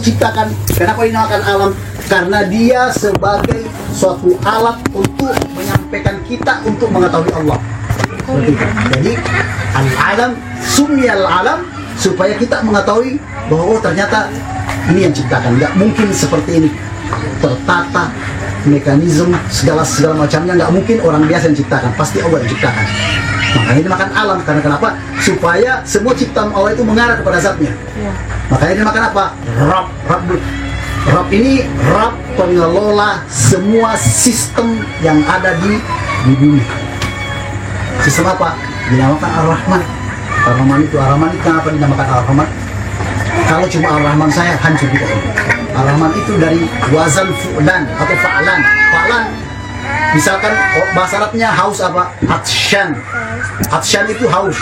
diciptakan. Kenapa dinamakan alam? Karena dia sebagai suatu alat untuk menyampaikan kita untuk mengetahui Allah. Jadi al-alam, sumyal alam, supaya kita mengetahui bahwa ternyata ini yang ciptakan. Nggak mungkin seperti ini tertata, mekanisme segala macamnya, nggak mungkin orang biasa yang ciptakan, pasti Allah yang ciptakan. Makanya dimakan alam. Karena kenapa? Supaya semua ciptaan Allah itu mengarah kepada zatnya. Makanya dimakan apa? Rab ini Rab pengelola semua sistem yang ada di bumi. Sistem apa? Dinamakan Ar-Rahman. Ar-Rahman itu kenapa dinamakan Ar-Rahman? Kalau cuma Ar-Rahman saya hancur juga. Ar-Rahman itu dari wazan fu'lan atau fa'lan. Fa'lan misalkan bahasa Arabnya haus apa? Atsyan. Atsyan itu haus.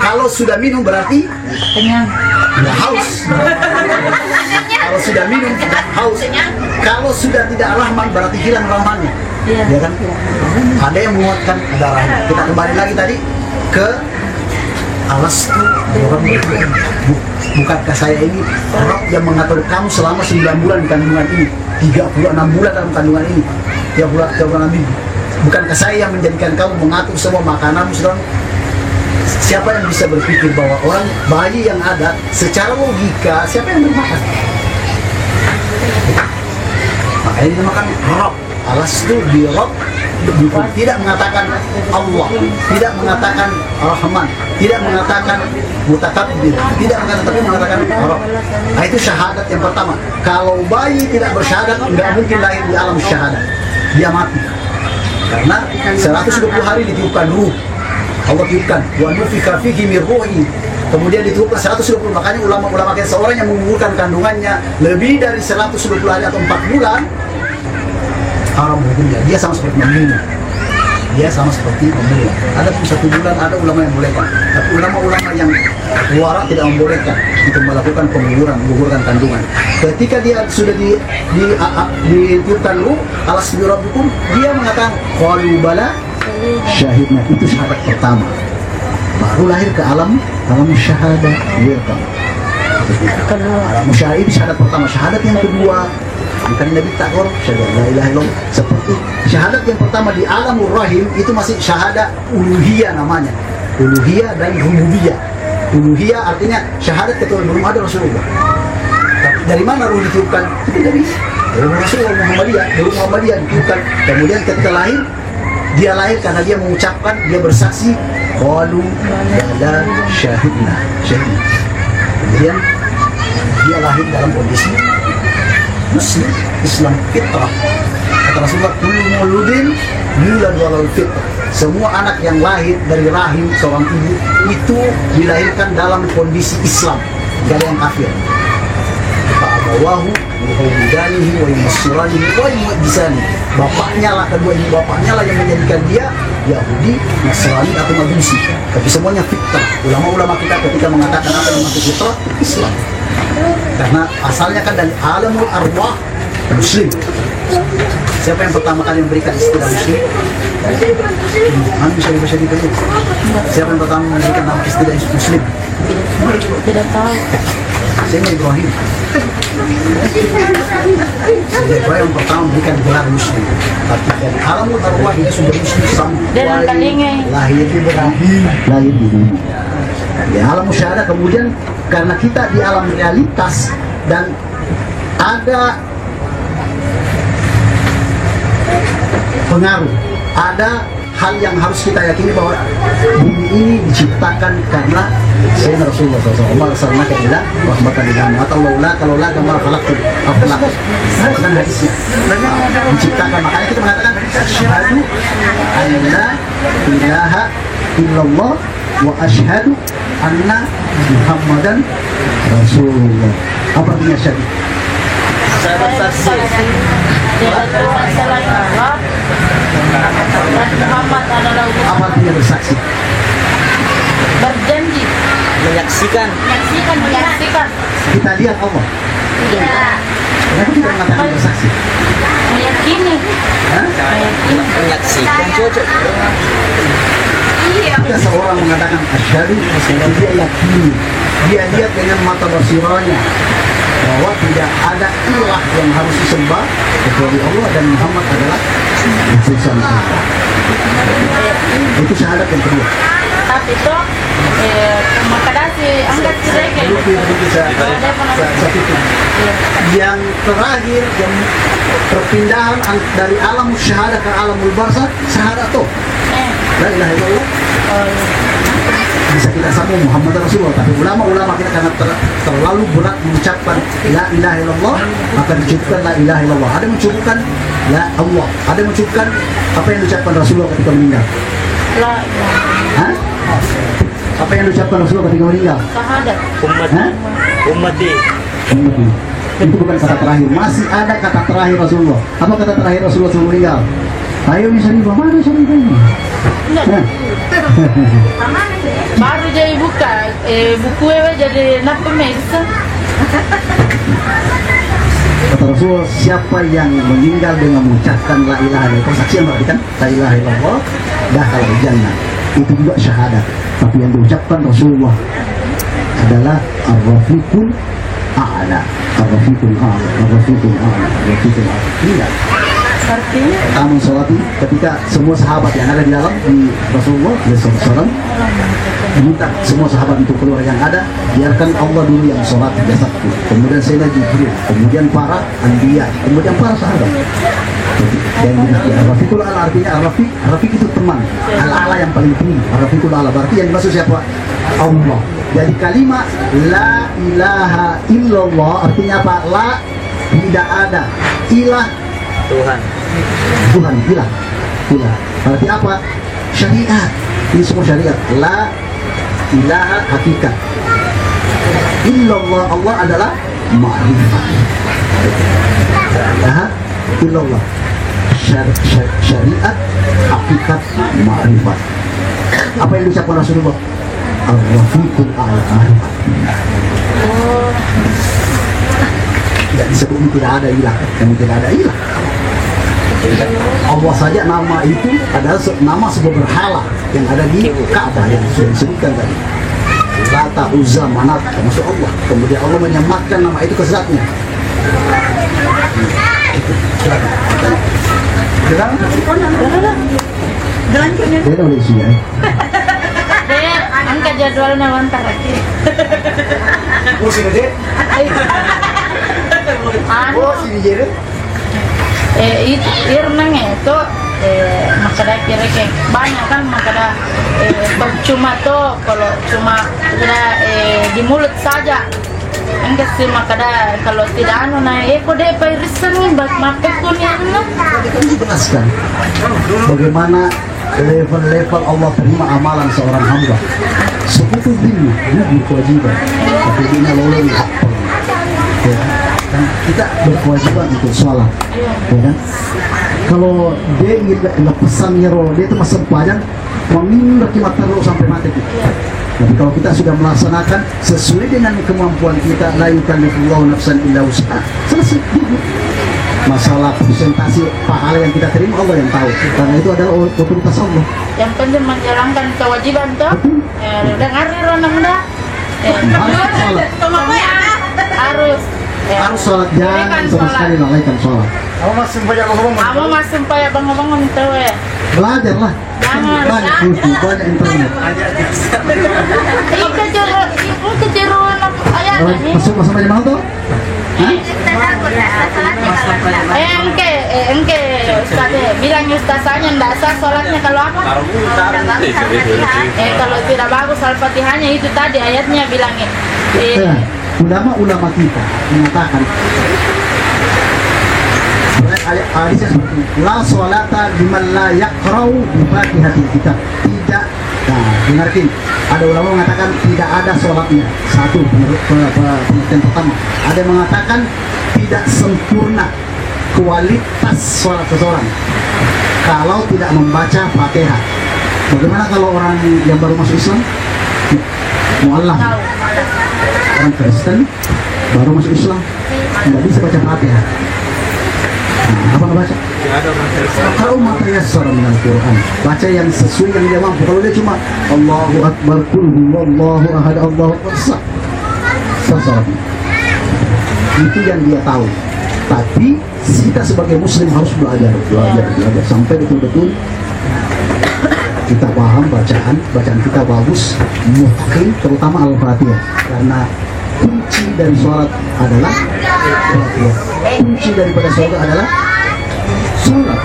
Kalau sudah minum berarti kenyang. Tidak haus. Kalau sudah minum tidak haus. Kalau sudah tidak Rahman berarti hilang Rahmannya. Ya kan? Ada yang menguatkan ada Rahman. Kita kembali lagi tadi ke alastu orang bukankah saya ini Rob yang mengatur kamu selama 9 bulan di kandungan ini, 36 bulan dalam kandungan ini, 3 bulan minggu. Bukankah saya yang menjadikan kamu mengatur semua makananmu sedang? Siapa yang bisa berpikir bahwa orang bayi yang ada secara logika siapa yang bermakan? Makanya dinamakan Rob. Alastu bi Rob, tidak mengatakan Allah, tidak mengatakan Rahman, tidak mengatakan Mutakabbir, tidak mengatakan, tapi mengatakan Rob. Nah, itu syahadat yang pertama. Kalau bayi tidak bersyahadat, nggak mungkin lahir di alam syahadat, dia mati. Karena 120 hari ditiupkan ruh. Allah tiupkan wa nufika fihi min ruhi. Kemudian ditiupkan 120. Makanya ulama-ulama kayak seorang yang menggugurkan kandungannya lebih dari 120 hari atau 4 bulan haram hukumnya. Dia sama seperti membunuh. Ada 1 bulan, ada ulama yang bolehkan. Tapi ulama-ulama yang wara tidak membolehkan untuk melakukan menggugurkan kandungan. Ketika dia sudah ditiupkan ruh, alas bi rabbikum, dia mengatakan qalu bala syahidna. Itu syahadat pertama. Baru lahir ke alam syahadat. Alam syahadat itu syahadat pertama. Syahadat yang kedua bukan Nabi Takor, syahadat la ilaha illallah. Seperti syahadat yang pertama di alamur rahim itu masih syahadat uluhiyah namanya. Uluhiyah dan rububiyah. Uluhiyah artinya syahadat ketika belum ada Rasulullah. Tapi dari mana ruh ditiupkan? Itu dari Rasulullah Muhammadiyah ditiupkan. Kemudian ketika lahir, dia lahir karena dia mengucapkan, dia bersaksi qalu bala syahidna. Kemudian dia lahir dalam kondisi Muslim, Islam fitrah. Kata Rasulullah, kullu mauludin yuladu alal fitrah. Semua anak yang lahir dari rahim seorang ibu itu dilahirkan dalam kondisi Islam, tidak ada yang kafir. Fa'abawahu yuhawidanihi wa yumassiranihi wa yumaddisanihi. Kedua ibu bapaknya lah yang menjadikan dia Yahudi, Nasrani atau Majusi. Tapi semuanya fitrah. Ulama-ulama kita ketika mengatakan apa yang masuk fitrah, Islam. Karena asalnya kan dari alamul arwah Muslim. Siapa yang pertama kali memberikan istilah Muslim? Bisa dibaca di sini. Siapa yang pertama memberikan nama istilah Muslim? Tidak tahu. Sayyidina Ibrahim. Sayyidina Ibrahim yang pertama memberikan gelar Muslim. Tapi dari alamul arwah itu sudah Muslim sampai lahir di dunia. Di alam musyahadah. Kemudian karena kita di alam realitas dan ada pengaruh, ada hal yang harus kita yakini bahwa bumi ini diciptakan karena Sayyidina Rasulullah SAW. Allah sallallahu alaihi wasallam kalau la kama khalaqtu aflaq. Bukan hadisnya. Diciptakan, makanya kita mengatakan asyhadu an la ilaha illallah wa asyhadu anna Muhammadan Rasulullah. Apa artinya syahid? Saya bersaksi selain Allah dan Muhammad adalah Apa artinya bersaksi? berjanji, menyaksikan. menyaksikan. Kita lihat Allah. Kenapa tidak mengatakan bersaksi? Meyakini. Hah? Menyaksikan cocok. Jika seorang mengatakan asyhadu, dia yakini, dia lihat dengan mata basiranya bahwa tidak ada ilah yang harus disembah kecuali Allah dan Muhammad adalah utusan Allah. Itu syahadat yang kedua. Tapi itu makadasi angkat mereka. Yang terakhir yang perpindahan dari alam syahadah ke alamul barzakh, syahadat tuh la ilaha illallah. Bisa kita sambung Muhammad Rasulullah, tapi ulama-ulama kita karena terlalu berat mengucapkan la ilaha illallah, maka dicukupkan la ilaha illallah. Ada mencukupkan la Allah, ada mencukupkan apa yang diucapkan Rasulullah ketika meninggal. La ilaha. Hah? Apa yang diucapkan Rasulullah ketika meninggal? Syahadat. Hah? Ummati. Itu bukan kata terakhir, masih ada kata terakhir Rasulullah. Apa kata terakhir Rasulullah sebelum meninggal? Ayo misalnya mana syarifahnya? Enggak. Baru jadi buka buku jadi napa medis. Kata Rasulullah, siapa yang meninggal dengan mengucapkan la ilaha illallah, persaksian berarti kan la ilaha illallah, dakhala jannah. Itu juga syahadat. Tapi yang diucapkan Rasulullah adalah ar-rafiqul a'la, ar-rafiqul a'la, ar-rafiqul a'la, ar-rafiqul a'la. Iya. Artinya Tamu sholati ketika semua sahabat yang ada di dalam di Rasulullah SAW minta semua sahabat untuk keluar yang ada, biarkan Allah dulu yang sholat di jasadku, kemudian Sayyidina Jibril, kemudian para anbiya, kemudian para sahabat. Dan Ar-Rafiqul A'la artinya Ar-Rafiq itu teman, Al-A'la yang paling tinggi. Ar-Rafiqul A'la berarti yang dimaksud siapa? Allah. Jadi kalimat la ilaha illallah artinya apa? La, tidak ada, ilah, Tuhan. Tuhan, ilah. Berarti apa? Syariat. Ini semua syariat. La ilaha hakikat. Illallah, Allah adalah ma'rifat. La illallah. Syariat, hakikat, ma'rifat. Apa yang diucapkan Rasulullah? Ar-Rafiqul A'la. Tidak disebut tidak ada ilah, yang tidak ada ilah. Allah saja nama itu adalah nama sebuah berhala yang ada di Ka'bah yang sudah disebutkan tadi. Lata, Uzza, Manat, termasuk Allah. Kemudian Allah menyematkan nama itu ke zatnya. Dia udah isi ya. angkat jadwalnya bentar lagi. Oh sini deh. Oh sini jadi. Itu irnang itu makada kira-kira banyak kan makada percuma tuh kalau cuma di mulut saja enggak sih makada kalau tidak anu nah kode pirisan nih bak mapek pun ya Dijelaskan bagaimana level-level Allah terima amalan seorang hamba. Sekutu dini, dia berkewajiban, tapi dia lolong hak. Ya, dan kita berkewajiban untuk sholat, ya kan? Kalau dia ingin pesannya roh, dia itu masih sempadan, memindah kimat terus sampai mati kita. Tapi kalau kita sudah melaksanakan sesuai dengan kemampuan kita, la yukallifullahu nafsan illa wus'aha, selesai. Masalah presentasi pahala yang kita terima Allah yang tahu, karena itu adalah otoritas Allah. Yang penting menjalankan kewajiban tuh dengar orang dah Harus sholat, jangan sama sekali lalaikan sholat. Kamu masih banyak bangun tuh ya. Belajarlah. Jangan. Banyak YouTube, banyak internet. Kejeruan ayah nih. Masuk aja mau tuh? Engke Ustaz bilang Ustazanya ndak sah sholatnya kalau apa? Kalau tidak bagus Al-Fatihahnya itu tadi ayatnya bilangin. Ulama-ulama kita mengatakan hadisnya seperti la sholata liman la yaqra'u bi fatihatil kitab. Tidak. Nah, dengarkan. Ada ulama mengatakan tidak ada sholatnya. Satu pengertian pertama. Ada yang mengatakan tidak sempurna kualitas sholat seseorang kalau tidak membaca Fatihah. Bagaimana kalau orang yang baru masuk Islam? Mu'allam. Orang Kristen baru masuk Islam tidak bisa baca Fatihah. Nah, apa baca? Kalau matayassara minal Quran, baca yang sesuai yang dia mampu. Kalau dia cuma Allahu Akbar, qul huwallahu ahad, Allahu Akbar, sah sholatnya. itu yang dia tahu. Tapi kita sebagai muslim harus belajar sampai betul-betul kita paham bacaan kita bagus, mungkin terutama Al-Fatihah, karena kunci dari sholat adalah Al-Fatihah. Kunci daripada sholat adalah sholat.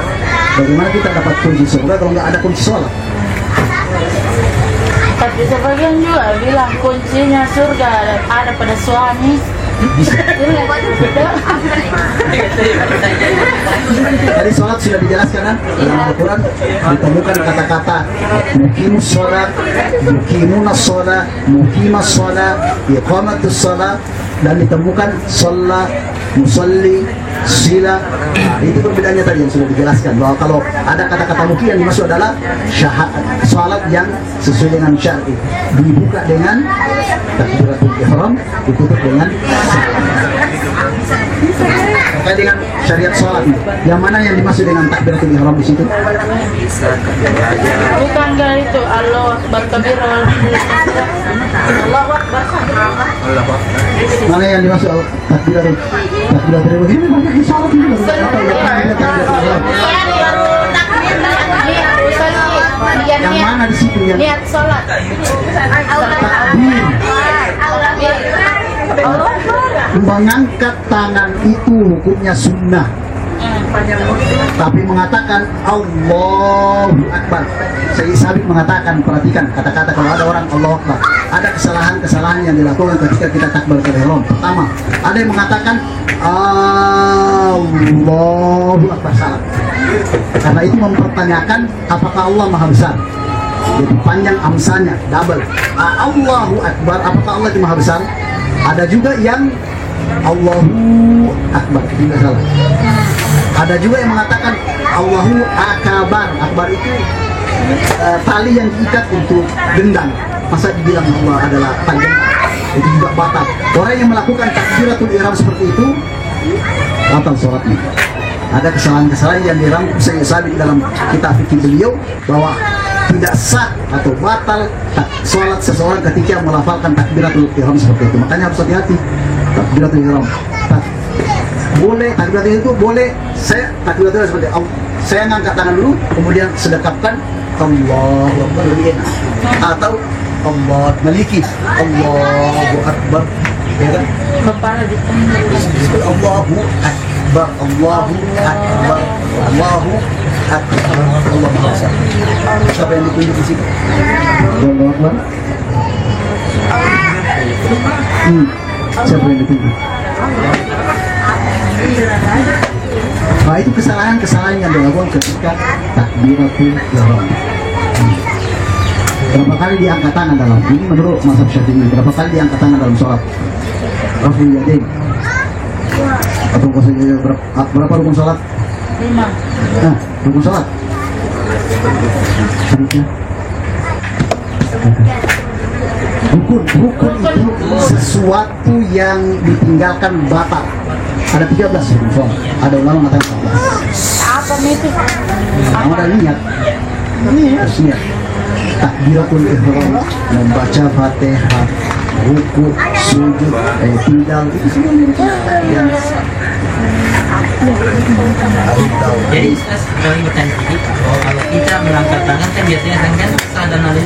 Bagaimana kita dapat kunci surga kalau nggak ada kunci sholat? Tapi sebagian juga bilang kuncinya surga ada pada suami. Dari sholat sudah dijelaskan kan dalam Al-Quran, ditemukan kata-kata muqimus sholat, muqimunas sholat, muqimas sholat, iqamatus sholat, dan ditemukan sholat, musalli, sila. Nah, itu perbedaannya tadi yang sudah dijelaskan, bahwa kalau ada kata-kata muqim yang dimaksud adalah sholat yang sesuai dengan syar'i, dibuka dengan takbiratul ihram, ditutup dengan terkait dengan syariat sholat. Yang mana yang dimaksud dengan takbiratul ihram di situ? Bukan gak itu Allah berkabir Allah Mana yang dimaksud takbiratul ihram? Ini banyak di sholat ini. Yang mana di situ yang niat sholat mengangkat tangan itu hukumnya sunnah, tapi mengatakan Allahu Akbar. Saya Sabit mengatakan, perhatikan kata-kata kalau ada orang Allahu Akbar, ada kesalahan-kesalahan yang dilakukan ketika kita takbiratul ihram. Pertama, ada yang mengatakan Allahu Akbar, salah. Karena itu mempertanyakan apakah Allah Maha Besar. Jadi panjang amsanya, double. Allahu Akbar, apakah Allah itu Maha Besar? Ada juga yang Allahu Akbar, tidak salah. Ada juga yang mengatakan Allahu Akbar. Akbar itu tali yang diikat untuk gendang. Masa dibilang Allah adalah panjang, itu juga batal. Orang yang melakukan takbiratul ihram seperti itu batal sholatnya. Ada kesalahan-kesalahan yang dirangkum Syekh Sabit dalam kitab fikih beliau, bahwa tidak sah atau batal sholat seseorang ketika melafalkan takbiratul ihram seperti itu. Makanya harus hati-hati takbiratul ihram. Boleh takbiratul itu boleh, saya takbiratul ihram seperti saya ngangkat tangan dulu, kemudian sedekapkan Allahu Akbar, lebih enak. Atau Allah maliki Allahu Akbar, ya kan? kepala di tengah. Allahu Akbar, Allahu Akbar, Allahu Akbar, Allah Maha Besar. Siapa yang ditunjuk di situ? Allahu Akbar. Siapa yang ditunjuk? Nah, itu kesalahan-kesalahan yang dilakukan ketika takbiratul ihram. Berapa kali diangkat tangan dalam ini menurut mazhab Syafi'i? Berapa kali diangkat tangan dalam sholat? Raful yadain. Atau berapa rukun sholat? 5. Nah, rukun sholat. Rukun itu sesuatu yang ditinggalkan batal. Ada 13 rukun sholat. Ada ulama mengatakan 14. Apa itu? Ada niat. Harus niat. Takbiratul ihram, membaca Fatihah, ruku, sujud, tinggal, itu semua yang Jadi sekali bertanya tadi, kalau kita mengangkat tangan kan biasanya kan sadar nari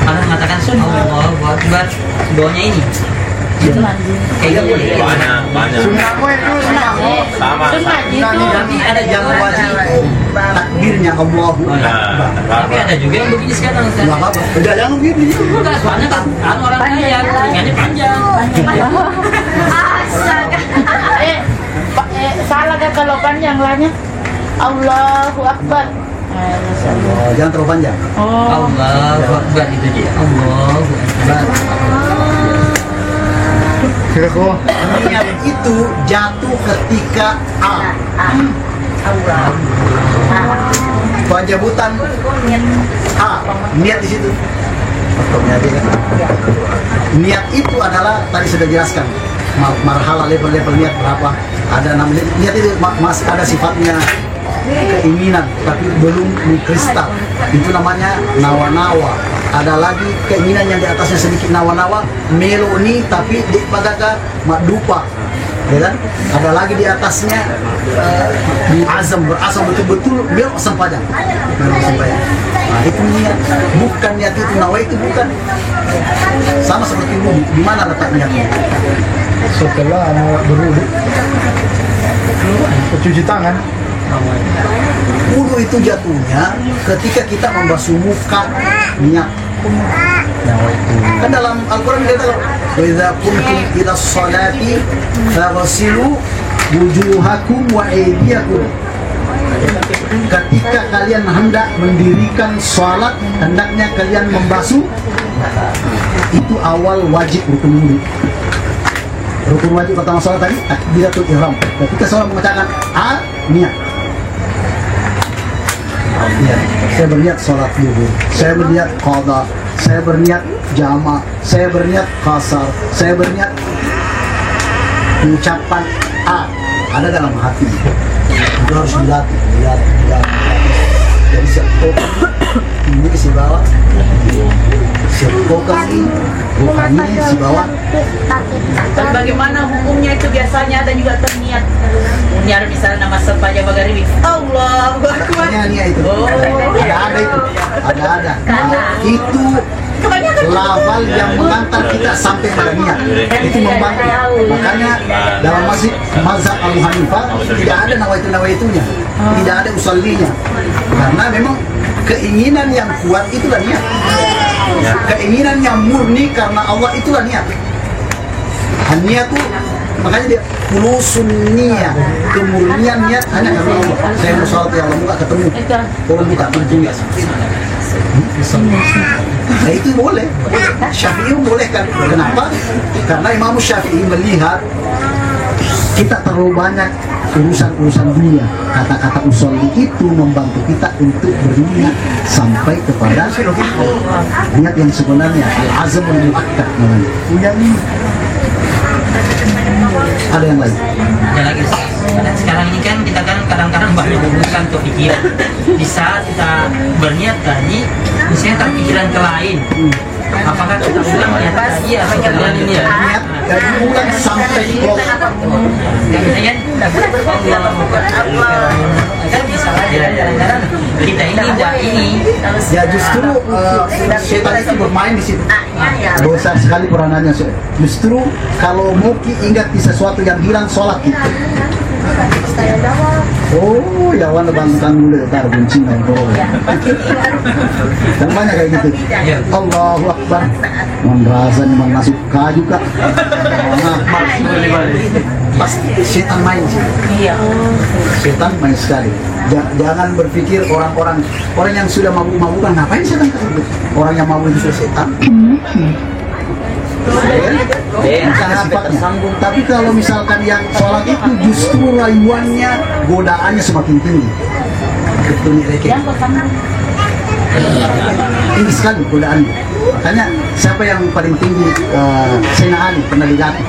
kalau mengatakan Allahu Akbar, doanya ini kayak boleh. Banyak. Sama. Tapi ada yang wajib takbirnya Allahu Akbar. Tapi ada juga yang begini sekarang. Nggak apa-apa. Udah jangan begini. Enggak, soalnya kan orang kaya, ingatnya panjang. Salah gak kalau panjang lahnya? Allahu Akbar. Oh, jangan terlalu panjang. Oh. Allahu Akbar itu dia. Allahu Akbar. Niat itu jatuh ketika penyebutan niat di situ. Niat itu adalah tadi sudah jelaskan marhala level-level niat berapa. Ada namanya niat itu masih ada sifatnya keinginan tapi belum mengkristal, itu namanya nawa-nawa. Ada lagi keinginan yang di atasnya sedikit nawa-nawa meloni tapi di padaga madupa, ya kan? Ada lagi di atasnya berazam betul-betul belok sempadang. Nah, itu niat, bukan niat itu nawa itu bukan. Sama seperti wudhu, di mana letak niatnya? Setelah mau berwudu, cuci tangan. Wudhu itu jatuhnya ketika kita membasuh muka, niat. Kan dalam Al-Quran dikatakan, "Wa idza qumtum ila sholati faghsilu wujuhakum wa aydiyakum." Ketika kalian hendak mendirikan sholat, hendaknya kalian membasuh. Itu awal wajib rukun wudhu. Rukun wajib pertama sholat tadi takbiratul ihram. Ketika sholat mengucapkan niat. Ya, saya berniat sholat zuhur, saya berniat qada, saya berniat jama, saya berniat qasar, saya berniat mengucapkan ada dalam hati. Itu harus dilatih. Jadi ini si bawah, ini bukannya si bawah. Dan bagaimana hukumnya itu biasanya ada juga terniat. Nyar misalnya nama sepanjang bagaribi. Allah Akbar. Niat itu. Ada itu. Ada. Nah, itu lafal yang mengantar kita sampai pada niat. Itu membantu. Makanya dalam mazhab Abu Hanifah tidak ada nawaitunya, tidak ada usallinya. Karena memang keinginan yang kuat itulah niat. Keinginan yang murni karena Allah itulah niat. Niat itu makanya dia khulusun niyah, kemurnian niat hanya karena Allah. Saya mau sholat ya Allah, nggak ketemu. Tolong buka pintunya. Nah itu boleh. Syafi'i membolehkan. Kenapa? Karena Imam Syafi'i melihat kita terlalu banyak urusan dunia. Kata-kata usolli itu membantu kita untuk berniat sampai kepada niat yang sebenarnya, al-azamul muakkad namanya. Ada yang lain? Ada lagi. Sekarang ini kan kita kan kadang-kadang banyak urusan ke pikiran. Di saat kita berniat tadi, misalnya terpikiran ke lain. Apakah kita ulang niat tadi atau kita ini ya? Niat dari ulang sampai close. Kan bisa aja. Kita ini udah ini. Ya justru setan itu bermain di situ. Dosa sekali peranannya. Justru kalau Muki ingat di sesuatu yang hilang, sholat kita. Oh, ya wana bangkang dulu tar buncing dan dan banyak kayak gitu. Allahu Akbar. Merasa memang masuk kaju kak. Pasti setan main sih. Setan main sekali. Jangan berpikir orang yang sudah mabuk-mabukan ngapain setan tersebut. Orang yang mabuk itu sudah setan. Bukan sifatnya. Tapi kalau misalkan yang sholat itu justru rayuannya, godaannya semakin tinggi. Tinggi sekali godaannya. Makanya siapa yang paling tinggi? Sayyidina Ali pernah dilatih.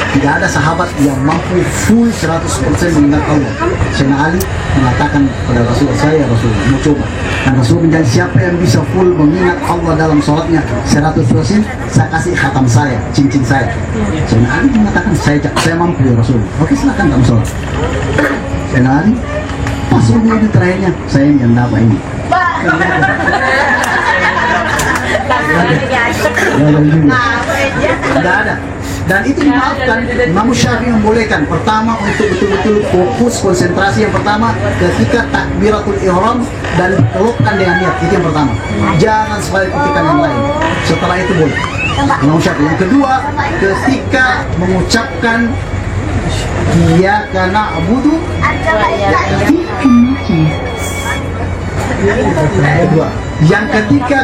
Tidak ada sahabat yang mampu full 100% mengingat Allah. Sayyidina Ali mengatakan pada Rasulullah, saya Rasulullah mau coba. Dan Rasul menjadi siapa yang bisa full mengingat Allah dalam sholatnya 100%, saya kasih khatam saya, cincin saya. Sayyidina Ali mengatakan, saya mampu ya Rasul. Oke, silakan kamu sholat. Sayyidina Ali pas wudhu di terakhirnya, saya yang dapat ini. Tidak ada. Dan itu dimaafkan. Imam Syafi'i membolehkan. Pertama untuk betul-betul fokus konsentrasi. Yang pertama ketika takbiratul ihram dan pelukkan dengan niat. Itu yang pertama. Jangan sekali pikirkan yang lain. Setelah itu boleh. Imam Syafi'i. Yang kedua, ketika mengucapkan iyyaka na'budu yang ketika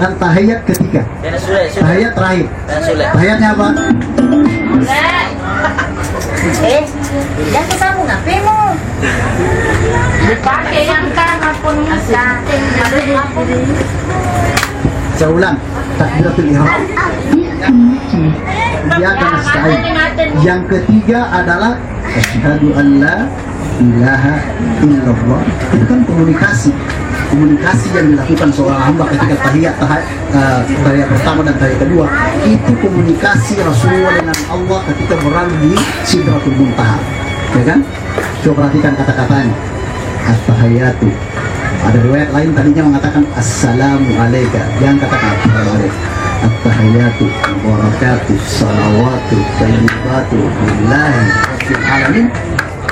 dan tahiyat ketika tahiyat terakhir. Tahiyatnya apa? Jangan ketemu ngapainmu? Dipakai yang kan apun Saya ulang, takbiratul ihram. Iyyaka nasta'in. Yang ketiga adalah asyhadu an la ilaha illallah. Itu kan komunikasi. komunikasi yang dilakukan seorang hamba ketika tahiyat pertama dan tahiyat kedua, itu komunikasi Rasulullah dengan Allah ketika berada di Sidratul Muntaha, ya kan? Coba perhatikan kata-katanya, at-tahiyatu. Ada riwayat lain tadinya mengatakan assalamu alaika, jangan katakan at-tahiyatu, wabarakatuh, salawatu, tayyibatu, billahi rabbil alamin.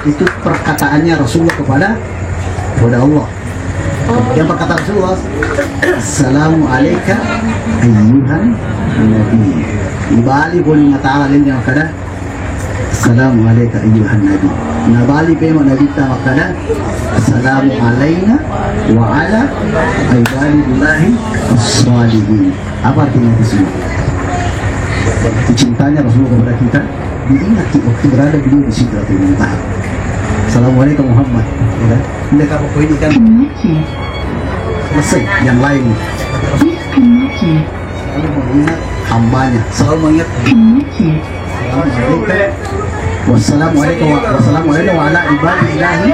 Itu perkataannya Rasulullah kepada Allah. Yang perkataan Rasulullah, assalamu alaika ayyuhan nabi. Di Bali boleh mengatakan lain yang kada assalamu alaika ayyuhan nabi. Nah Bali pema nabi ta makada assalamu alaina wa ala ibadillahi as-salihin. Apa artinya itu semua? Itu cintanya Rasulullah kepada kita diingat waktu berada beliau di Sidratul Muntaha. Assalamualaikum Muhammad. Ya, tidak kamu ini kan selesai yang lain. Kalau mengingat hambanya, selalu mengingat. Wassalamualaikum warahmatullahi wabarakatuh.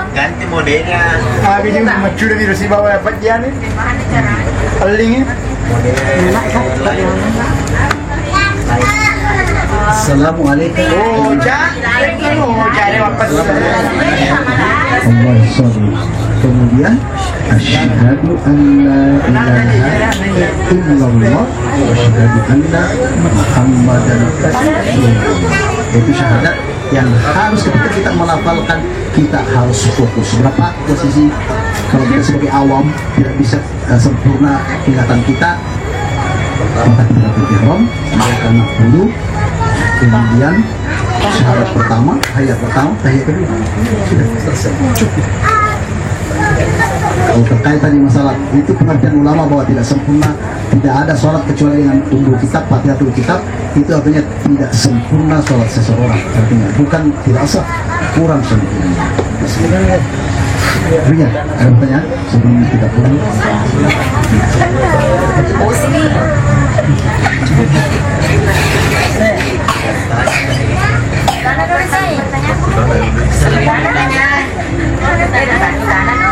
Ganti modelnya. Abi juga macam ni rasi bawa apa dia ni? Paling ni. Assalamualaikum. Oh, cari apa? Allah SWT. Kemudian asyhadu an la ilaha illallah wa asyhadu anna Muhammadan rasulullah. Itu syahadat yang harus ketika kita melafalkan, kita harus fokus. Berapa posisi kalau kita sebagai awam tidak bisa sempurna ingatan kita, maka kita berihram, melakukan dulu, kemudian syahadat pertama, tahiyat pertama, tahiyat kedua, sudah selesai, cukup. Kalau terkait tadi masalah itu, pengertian ulama bahwa tidak sempurna, tidak ada sholat kecuali dengan umul kitab, fatihatul kitab, itu artinya tidak sempurna sholat seseorang, artinya bukan tidak sah, kurang sempurna. Ria, ada pertanyaan sebelum kita pulang?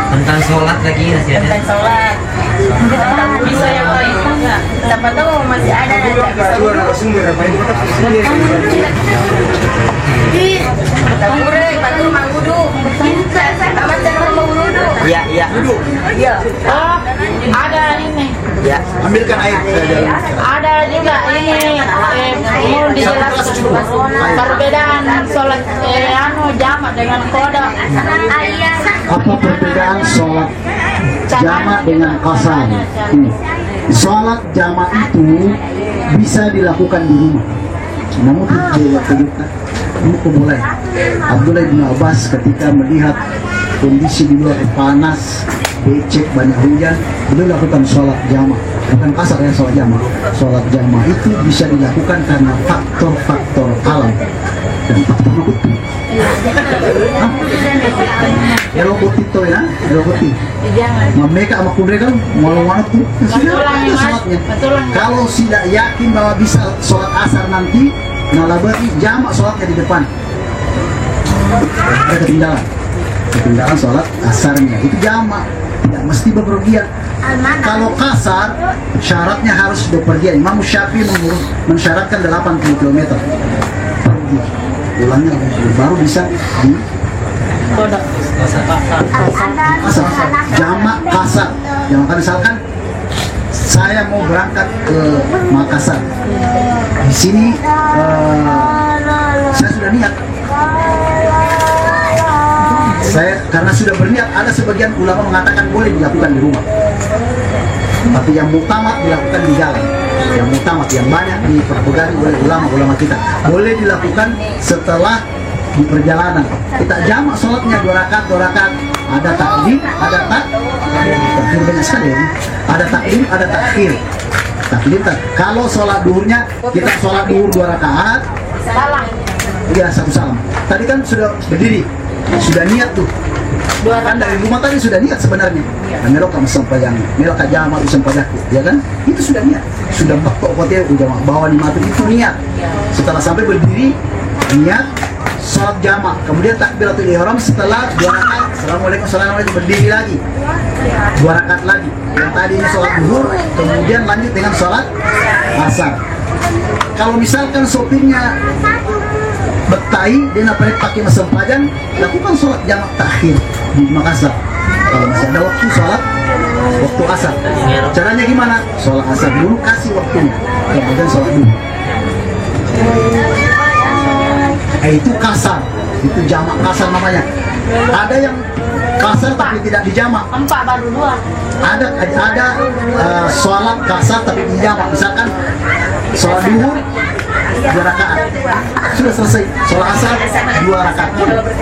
Tentang sholat lagi masih ada. Tentang sholat. Bisa yang lain enggak? Siapa tahu masih ada yang tak bisa Iya. Iya. Oh, ada ini. Ya. Ambilkan air. Ada juga ini mau dijelaskan perbedaan sholat jamak dengan qada. Apa perbedaan sholat jamak dengan qasar? Sholat jamak itu bisa dilakukan di rumah, namun tidak boleh. Abdullah bin Abbas ketika melihat kondisi di luar panas, becek, banyak hujan, beliau lakukan sholat jamak. Bukan kasar ya sholat jamak. Sholat jamak itu bisa dilakukan karena faktor-faktor alam dan faktor bukti. Ya robot itu ya, robot itu. Mereka sama mereka malu-malu tuh. Sholatnya. Kalau tidak yakin bahwa bisa sholat asar nanti, malah berarti jamak sholatnya di depan. Ada ketinggalan sholat asarnya, itu jamak, tidak mesti bepergian. Kalau kasar syaratnya harus bepergian. Imam Syafi'i mensyaratkan 80 km pergi, pulangnya baru bisa di kasar. Jamak kasar. Yang akan misalkan saya mau berangkat ke Makassar, di sini saya sudah niat. Karena sudah berniat, ada sebagian ulama mengatakan boleh dilakukan di rumah, tapi yang muktamad dilakukan di jalan. Yang muktamad, yang banyak diperpegang oleh ulama-ulama kita, boleh dilakukan setelah di perjalanan. Kita jamak sholatnya 2 rakaat. Ada takdim, ada takhir, banyak sekali ya. Ada takdim, ada takhir. Kalau sholat duhurnya, kita sholat duhur 2 rakaat, salah. Iya, 1 salam. Tadi kan sudah berdiri, sudah niat tuh. Kan dari rumah tadi sudah niat sebenarnya. Melok kamu sempajang, melok jama sempajak, ya kan? Itu sudah niat. Sudah betok kote udah bawa 5 menit itu niat. Setelah sampai berdiri niat sholat jama, kemudian takbiratul ihram setelah 2 rakaat. Assalamualaikum warahmatullahi wabarakatuh, berdiri lagi 2 rakaat lagi. Yang tadi ini sholat zuhur, kemudian lanjut dengan sholat asar. Kalau misalkan sopirnya betai dia namanya pakai mesin pajang, lakukan sholat jamak takhir di Makassar. Kalau masih ada waktu sholat waktu asar, caranya gimana? Sholat asar dulu, kasih waktunya, kemudian sholat dulu. Itu kasar, itu jamak kasar namanya. Ada yang kasar tapi tidak dijamak. 4 baru 2. Ada sholat kasar tapi dijamak. Misalkan sholat duhur 2 rakaat sudah selesai, sholat asar 2 rakaat.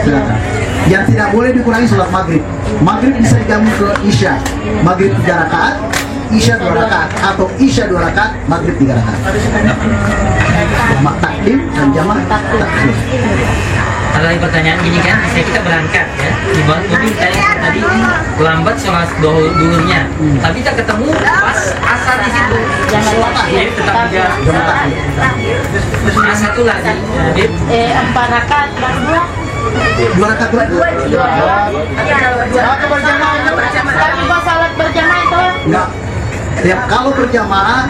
Silakan. Yang tidak boleh dikurangi sholat maghrib. Maghrib bisa digabung ke isya. Maghrib 3 rakaat, isya 2 rakaat, atau isya 2 rakaat, maghrib 3 rakaat. Jamak takdim dan jamak takhir. Ada lagi pertanyaan gini kan, misalnya kita berangkat ya, di mobil tadi lambat sholat duhurnya, tapi kita ketemu pas asar di situ. Jangan lupa Jadi tetap juga asar itu lagi. Jadi 4 rakaat baru 2. 2 rakaat Tapi pas salat berjamaah itu enggak. Ya, kalau berjamaah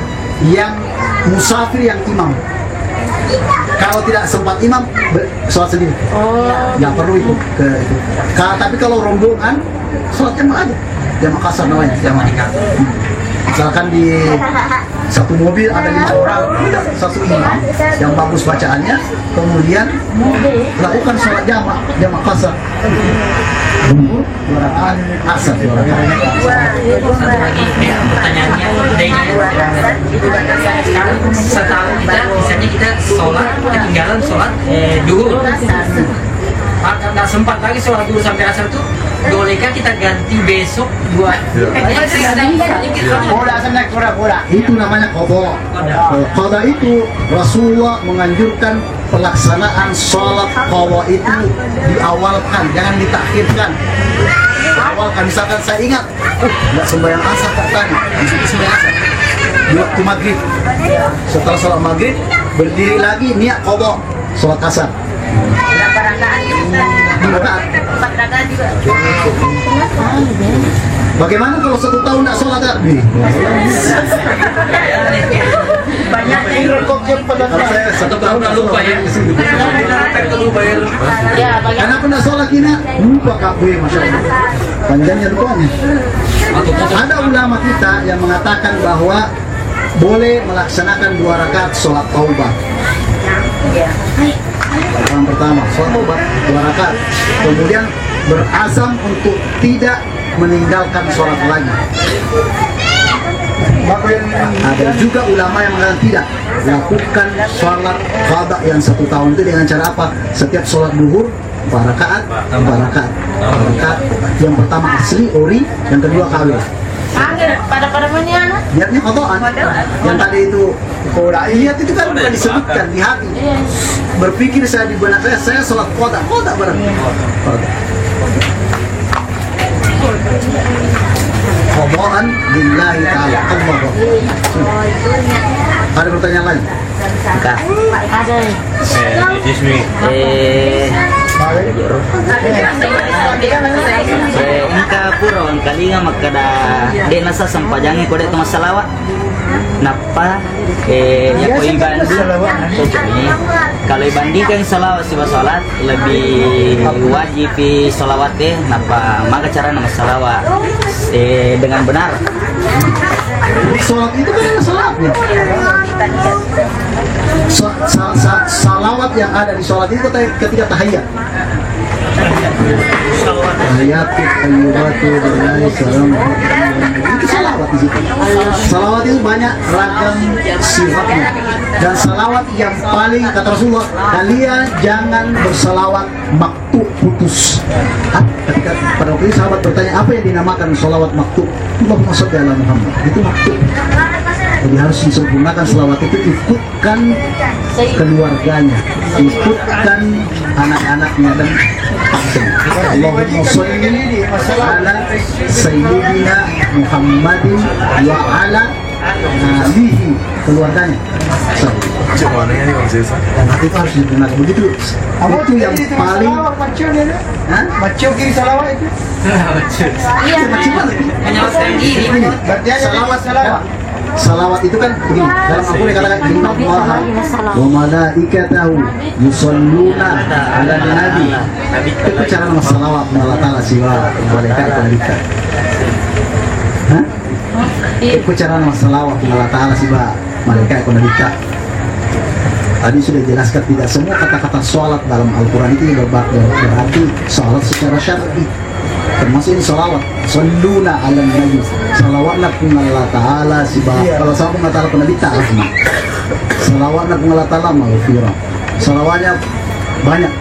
yang musafir yang imam. Kalau tidak sempat imam, sholat sendiri. Nggak perlu itu. Tapi kalau rombongan, sholat jamaah aja. Jamaah kasar namanya, jamaah. Misalkan di satu mobil ada 5 orang, satu imam yang bagus bacaannya, kemudian lakukan sholat jamaah kasar. Duhur 2 rakaat, asar 2 rakaat. satu lagi pertanyaannya sekarang setahun kita misalnya kita sholat ketinggalan sholat duhur, nggak sempat lagi sholat duhur sampai asar tuh, bolehkah kita ganti besok buat itu namanya qadha. Qadha itu Rasulullah menganjurkan pelaksanaan sholat qadha itu diawalkan, jangan ditakhirkan. Awalkan, misalkan saya ingat, nggak sembahyang asar tadi, disitu sembahyang asar di waktu maghrib. Setelah sholat maghrib berdiri lagi niat qadha sholat asar. Berapa rakaat? 2 rakaat. 4 rakaat juga. Bagaimana kalau 1 tahun nggak sholat Nabi? Banyak yang satu tahun udah lupa ya. ya bagaimana? Karena pernah sholat ini lupa kak gue, masya Allah. Panjangnya lupanya. Ada ulama kita yang mengatakan bahwa boleh melaksanakan 2 rakaat sholat taubah. Yang pertama, sholat taubah 2 rakaat. Kemudian berazam untuk tidak meninggalkan sholat lagi. Ada juga ulama yang mengatakan tidak, lakukan sholat qadha yang 1 tahun itu dengan cara apa? Setiap sholat duhur 4 rakaat, 4 rakaat, 4 rakaat. Yang pertama asli ori, yang kedua kawin. Pada mana? Niatnya qadhaan. Yang tadi itu niat itu kan bukan disebutkan di hati. Berpikir saya di benak saya sholat qadha barang. Qadhaan lillahi ta'ala. Allah. Ada pertanyaan lain? Ada. Engka puro ang kalinga magkada di nasa sampajangi ko dito masalawa napa ya ko ibanding kalau ibandingkan salawat si salat lebih wajib salawat napa maka cara nama salawat dengan benar. Sholat itu kan ada salawatnya. Salawat yang ada di sholat itu ketika tahiyat. Tahiyatu tayyibatu billahi salam. Itu salawat di situ. Salawat itu banyak ragam sifatnya. Dan salawat yang paling kata Rasulullah, kalian jangan bersalawat maktu putus. Ketika pada waktu itu sahabat bertanya apa yang dinamakan salawat maktu? Allahumma sholli ala Muhammad. Itu maktu. Jadi harus disempurnakan selawat itu, ikutkan keluarganya, ikutkan anak-anaknya dan Allahumma sholli ala sayyidina Muhammadin wa ala alihi, keluarganya. Cuma nih Bang Sesa. Dan itu harus digunakan begitu. Itu yang paling Macam kiri salawat itu. Iya. Menyelamatkan diri. Berarti ada salawat. salawat itu kan begini, dalam Al-Quran dikatakan innallaha wa malaikatahu yusholluna ala nabi. Itu cara nama salawat Allah Ta'ala siwa malaikat malaikat. Hah? Itu cara nama salawat Allah Ta'ala siwa malaikat malaikat. Tadi sudah jelaskan tidak semua kata-kata sholat dalam Al-Quran itu berarti sholat secara syar'i. Termasuk ini salawat, salluna ala nabi, salawatlah pun Allah Ta'ala sibah. Kalau sama pun Allah Ta'ala pun Nabi Ta'ala, salawatlah pun Allah Ta'ala maghfirah, salawatnya banyak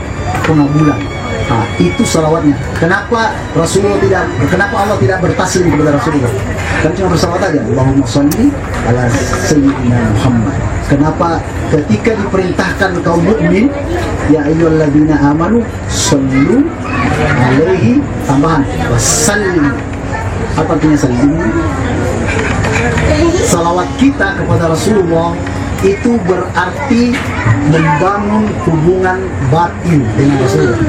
pengabulan. Nah, itu salawatnya. Kenapa Allah tidak bertaslim kepada Rasulullah? Kan cuma bersalawat aja, Allahumma sholli ala sayyidina Muhammad. Kenapa ketika diperintahkan kaum mukmin, ya ayyuhalladzina amanu shollu alaihi, tambahan wasallim. Apa artinya sallim? Salawat kita kepada Rasulullah itu berarti membangun hubungan batin dengan Rasulullah.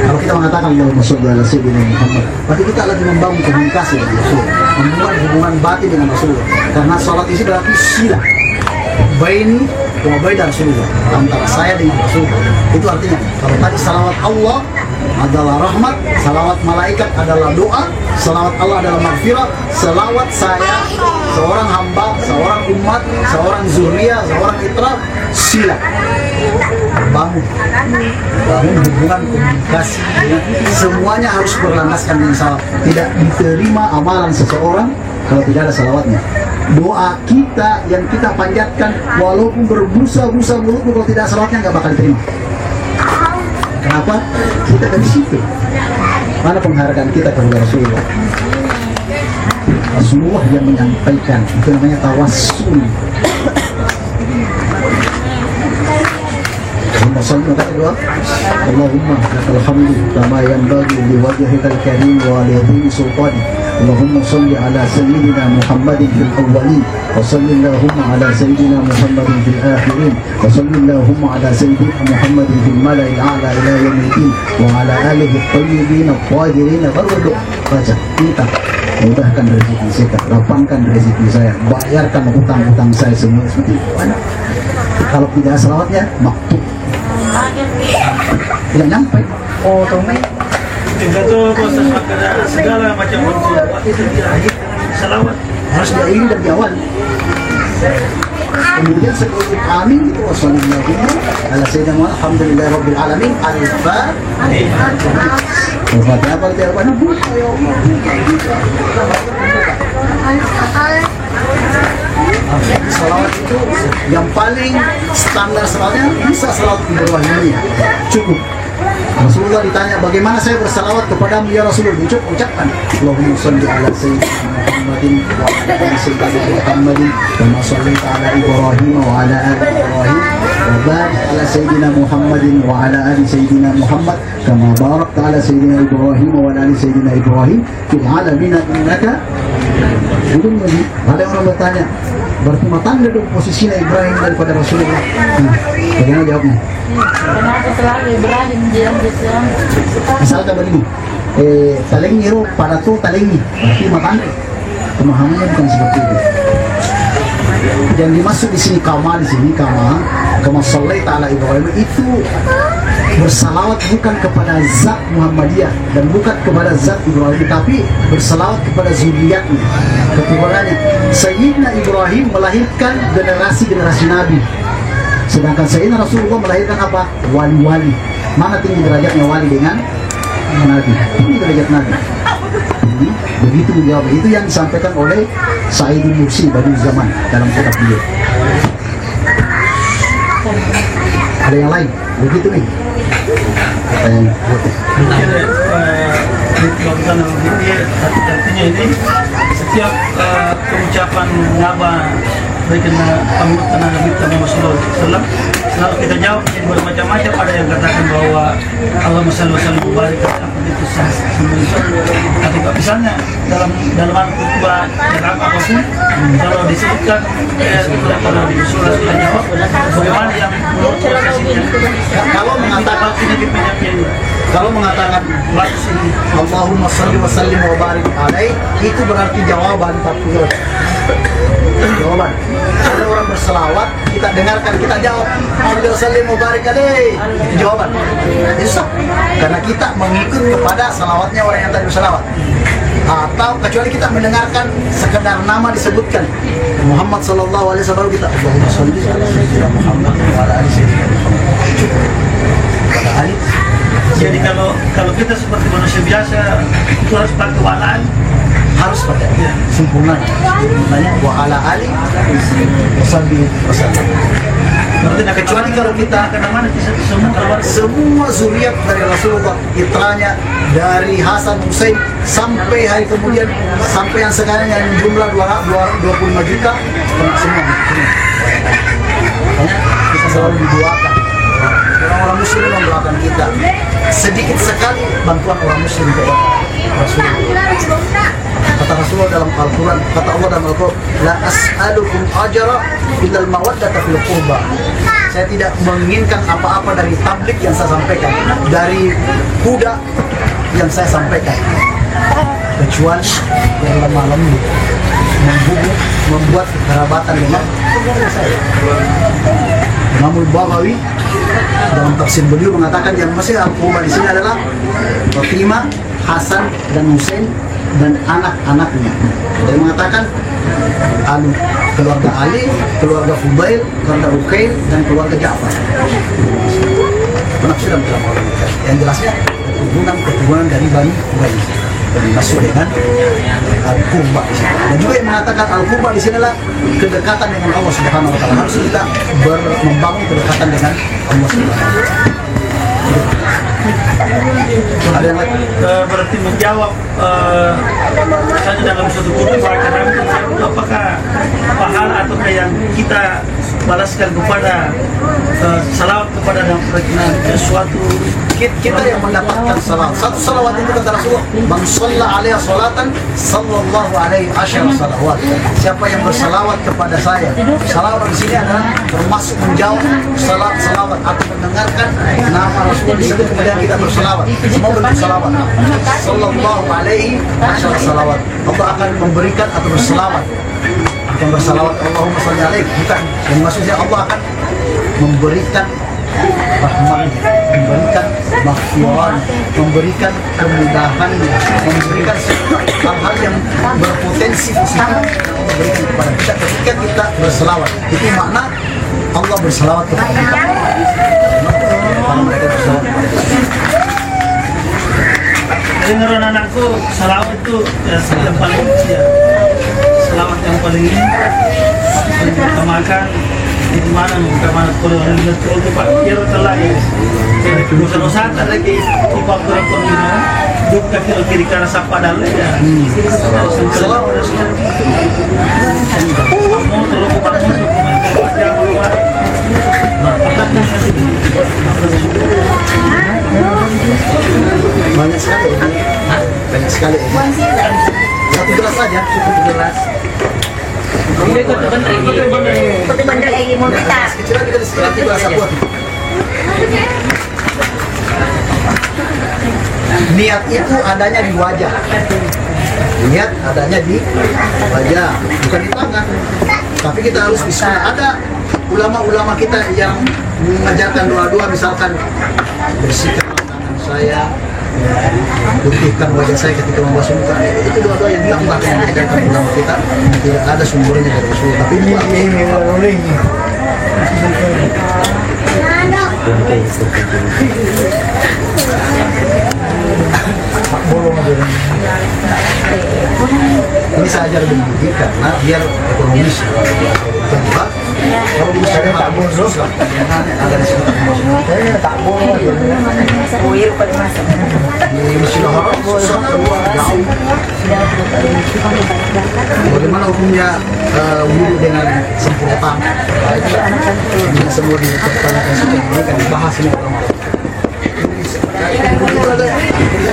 Kalau kita mengatakan Allahumma sholli ala sayyidina Muhammad, berarti kita lagi membangun komunikasi dengan Rasulullah, membuat hubungan batin dengan Rasulullah. Karena salat itu berarti sila baini wa baina Rasulullah, antara saya dengan Rasulullah. Itu artinya kalau tadi salawat Allah adalah rahmat, salawat malaikat adalah doa, salawat Allah adalah maghfirah, salawat saya seorang hamba, seorang umat, seorang zuriyah, seorang itra, sila bangun hubungan komunikasi. Semuanya harus berlandaskan dengan salawat. Tidak diterima amalan seseorang kalau tidak ada salawatnya. Doa kita yang kita panjatkan walaupun berbusa-busa mulut, kalau tidak ada salawatnya nggak bakal diterima. Kenapa? Kita kan di situ. Mana penghargaan kita kepada Rasulullah? Rasulullah yang menyampaikan, itu namanya tawassul. Allahumma lakal hamdu kama yanbaghi liwajhikal karim wa li'adhimi sultani. Allahumma salli ala sayyidina Muhammadin fil awwalin wa salli Allahumma ala sayyidina Muhammadin fil akhirin wa salli Allahumma ala sayyidina Muhammadin fil mala'il a'la ila yaumil din wa ala alihi at-tayyibin at-tahirin. Baru baca kita mudahkan rezeki saya, lapangkan rezeki saya, bayarkan hutang-hutang saya semua seperti itu. Kalau tidak salawatnya maktub tidak nyampe. Oh, Tommy. Itu proses makanan segala macam unsur itu diakhir salawat Harus diakhiri dan diawali. Kemudian sebelum amin itu wassalamualaikum ala sayyidina Muhammad alhamdulillah rabbil alamin al-fatihah. Al-fatihah apa dia apa? Salawat itu yang paling standar salawatnya bisa salawat Ibrahimiyah. Cukup. Rasulullah ditanya bagaimana saya bersalawat kepadamu ya Rasulullah, ucapkan Allahumma sholli ala sayyidina Muhammadin wa ala sayyidina Muhammadin kama shallaita ala Ibrahim wa ala ali Ibrahim wa barik ala sayyidina Muhammadin wa ala ali sayyidina Muhammad kama barakta ala sayyidina Ibrahim wa ala ali sayyidina Ibrahim fil alamin innaka Hamidum Majid. Ada orang bertanya, berarti matangga dong posisinya Ibrahim daripada Rasulullah. Bagaimana jawabnya? Kenapa selalu Ibrahim diam di sana? Misalkan begini, talengi ro pada tuh talengi, berarti matangga. Pemahamannya bukan seperti itu. Yang dimaksud di sini kama, di sini kama shallaita ala Ibrahim itu bersalawat bukan kepada zat Muhammadiyah dan bukan kepada zat Ibrahim, tapi bersalawat kepada zuriatnya, keturunannya. Sayyidina Ibrahim melahirkan generasi Nabi, sedangkan Sayyidina Rasulullah melahirkan apa? Wali-wali. Mana tinggi derajatnya wali dengan Nabi? Tinggi derajat Nabi. Jadi, begitu menjawab. Itu yang disampaikan oleh Sayyidul Mursi Badiul Zaman dalam kitab beliau. Ada yang lain? Begitu nih. artinya ini setiap ucapan ngaba bagaimana pembuatan Nabi Muhammad SAW, selalu kita jawab yang bermacam-macam. Ada yang katakan bahwa Allahumma shalli wa sallim wa barik itu sah semua itu. Atau misalnya dalam khutbah dalam apapun, kalau disebutkan tidak pernah disuruh jawab bagaimana yang menurut prosesnya. Kalau mengatakan Allahumma shalli wa sallim wa barik alaih, itu berarti jawaban tapi jawaban. Ada orang berselawat, kita dengarkan, kita jawab Allahumma shalli wa barik alaih, itu jawaban. Itu sah, karena kita mengikut kepada salawatnya orang yang tadi berselawat. Atau kecuali kita mendengarkan sekedar nama disebutkan Muhammad sallallahu alaihi wasallam, kita Allahumma shalli ala Muhammad wa ala ali sayyidina Muhammad. Jadi kalau kita seperti manusia biasa itu harus pakai walaan, harus pakai sempurnanya. Sempurnanya wa ala ali wasallim wasallam. Kecuali kalau kita mana semua zuriat dari Rasulullah, putranya dari Hasan Hussein sampai hari kemudian, sampai yang sekarang yang jumlah 25 juta semua. Makanya kita selalu didoakan. Orang muslim mendoakan kita. Sedikit sekali bantuan orang muslim kepada Rasulullah. Kata Rasulullah dalam Al-Quran, kata Allah dalam Al-Quran, la as'alukum ajra illa al-mawaddata fil qurba. Saya tidak menginginkan apa-apa dari tablik yang saya sampaikan, dari kuda yang saya sampaikan, kecuali yang lemah lembut, membuat kerabatan dengan saya. Imam Baghawi dalam tafsir beliau mengatakan yang masih al-qurba di sini adalah Fatimah, Hasan dan Husain dan anak-anaknya. Dia mengatakan keluarga Ali, keluarga Fudail, keluarga Ruqail dan keluarga Ja'far. Penafsiran dalam orang yang jelasnya keturunan dari Bani Quraisy dan masuk dengan al-qurba di sini. Dan juga yang mengatakan al-qurba di sini adalah kedekatan dengan Allah Subhanahu wa taala. Harus kita membangun kedekatan dengan Allah Subhanahu wa taala. Ada yang lain? Berarti menjawab misalnya dalam suatu khutbah apakah pahala atau yang kita balaskan kepada salawat kepada suatu kita yang mendapatkan salawat. Satu salawat itu kata Rasulullah, man shalla alaihi salatan sallallahu alaihi asyara salawat. Siapa yang bersalawat kepada saya, salawat di sini adalah termasuk menjawab salawat atau mendengarkan nama Rasulullah disebut kemudian kita bersalawat. Semua bentuk salawat. Sallallahu alaihi asyara salawat. Allah akan memberikan atau bersalawat. Akan bersalawat Allahumma shalli alaihi, bukan. Yang maksudnya Allah akan memberikan rahmatnya, memberikan maghfirah, memberikan kemudahannya, memberikan hal-hal yang berpotensi positif memberikan kepada kita ketika kita berselawat. Itu makna Allah berselawat kepada kita. Kalau mereka berselawat kepada kita. Dengar anakku, salawat itu yang paling salawat yang paling utamakan di mana kalau orang lihat itu Pak kira telah dosa-dosa lagi di faktor pemino duka kiri kanan sapa dan ya salawat banyak sekali banyak sekali satu gelas saja cukup gelas. Kopi bandel lagi mau kita. Kecil kita di sekitar gelas buat. Niat itu adanya di wajah. Niat adanya di wajah, bukan di tangan. Tapi kita harus bisa. Ada ulama-ulama kita yang mengajarkan doa-doa, misalkan bersihkan tangan saya, putihkan wajah saya ketika membasuh muka. Itu doa-doa yang ditambahkan yang diajarkan ulama kita, tidak ada sumbernya dari Rasulullah. Tapi ini saya ajar begini karena biar ekonomis. Kedua, Kalau misalnya tak boros lah, ada di situ. Tak boros. Uir paling masuk. Di Masjidil Haram susah keluar jauh. Bagaimana hukumnya wudhu dengan semprotan? Ini semua dipertanyakan sudah ini kan dibahas ini ulama.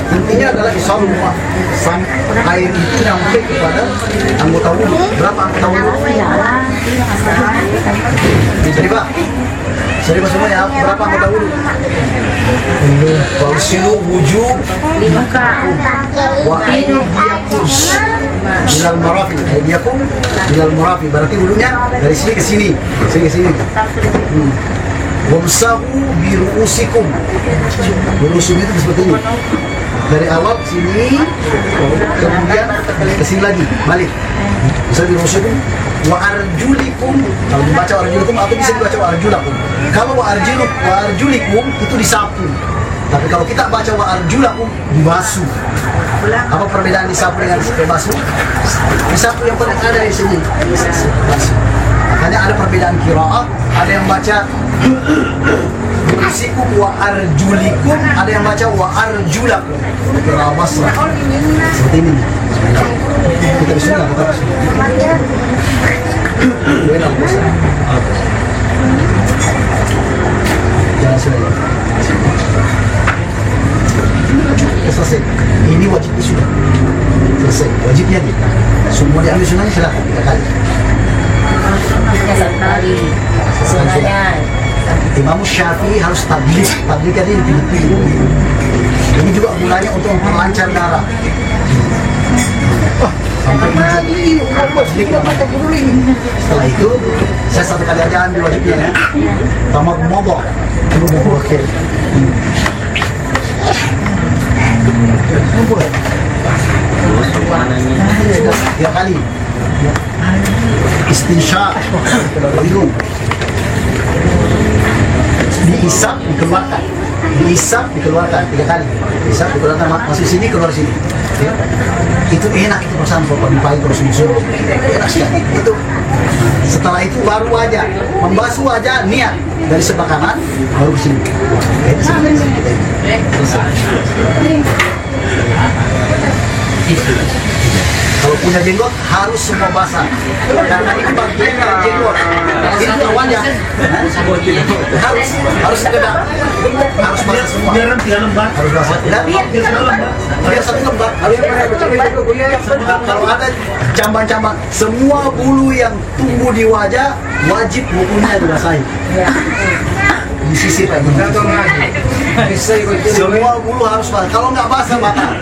Intinya adalah disalurkan air itu sampai kepada anggota wudhu. Berapa anggota wudhu? Jadi Pak semuanya berapa anggota wudhu? Fausilu wujud wa aydiyakum ilal marafiq. Aydiyakum ilal marafiq. Berarti wudhunya dari sini ke sini, sini ke sini. Wamsahu biru'usikum. Biru'usikum itu seperti ini. Dari awal sini, kemudian ke sini lagi, balik. Bisa biru'usikum wa arjulikum. Kalau dibaca arjulikum atau bisa dibaca wa arjulakum. Kalau wa arjulikum itu disapu. Tapi kalau kita baca wa arjulakum dibasuh. Apa perbedaan disapu dengan basuh? Disapu yang paling ada di sini. Basuh. Makanya ada perbedaan qiraah, ada yang baca Usikum wa arjulikum, ada yang baca wa arjulakum. Qiraah Basrah. Seperti ini. Kita bisa enggak kita bisa. Enak bisa. Jangan sudah. Selesai. Ini wajibnya sudah. Selesai. Wajibnya nih. Semua diambil sunnahnya silakan 3 kali. Sekali. Sunahnya. Imam Syafi'i harus tablik tadi dipilih-pilih. Ini juga gunanya untuk memperlancar darah. Sampai mati, setelah itu saya 1 kali aja ambil wajibnya ya. Tamat mogok, oke. Boleh. 3 kali. Istinsya, minum. Diisap dikeluarkan, diisap dikeluarkan 3 kali, diisap dikeluarkan masuk sini keluar sini. Ya. Itu enak itu perasaan kalau pagi terus musuh enak sekali. Itu setelah itu baru wajah membasuh wajah niat dari sebelah kanan baru ke sini. Kalau punya jenggot harus semua basah karena ini bagian dari jenggot. Itu awalnya harus kena harus basah semua. Biar lembar. Harus basah. Dan biar 1 lembar. Kalau ada cambang-cambang, semua bulu yang tumbuh di wajah wajib bukunya dibasahi. Di sisi kayak gini. Semua bulu harus basah. Kalau nggak basah bakar.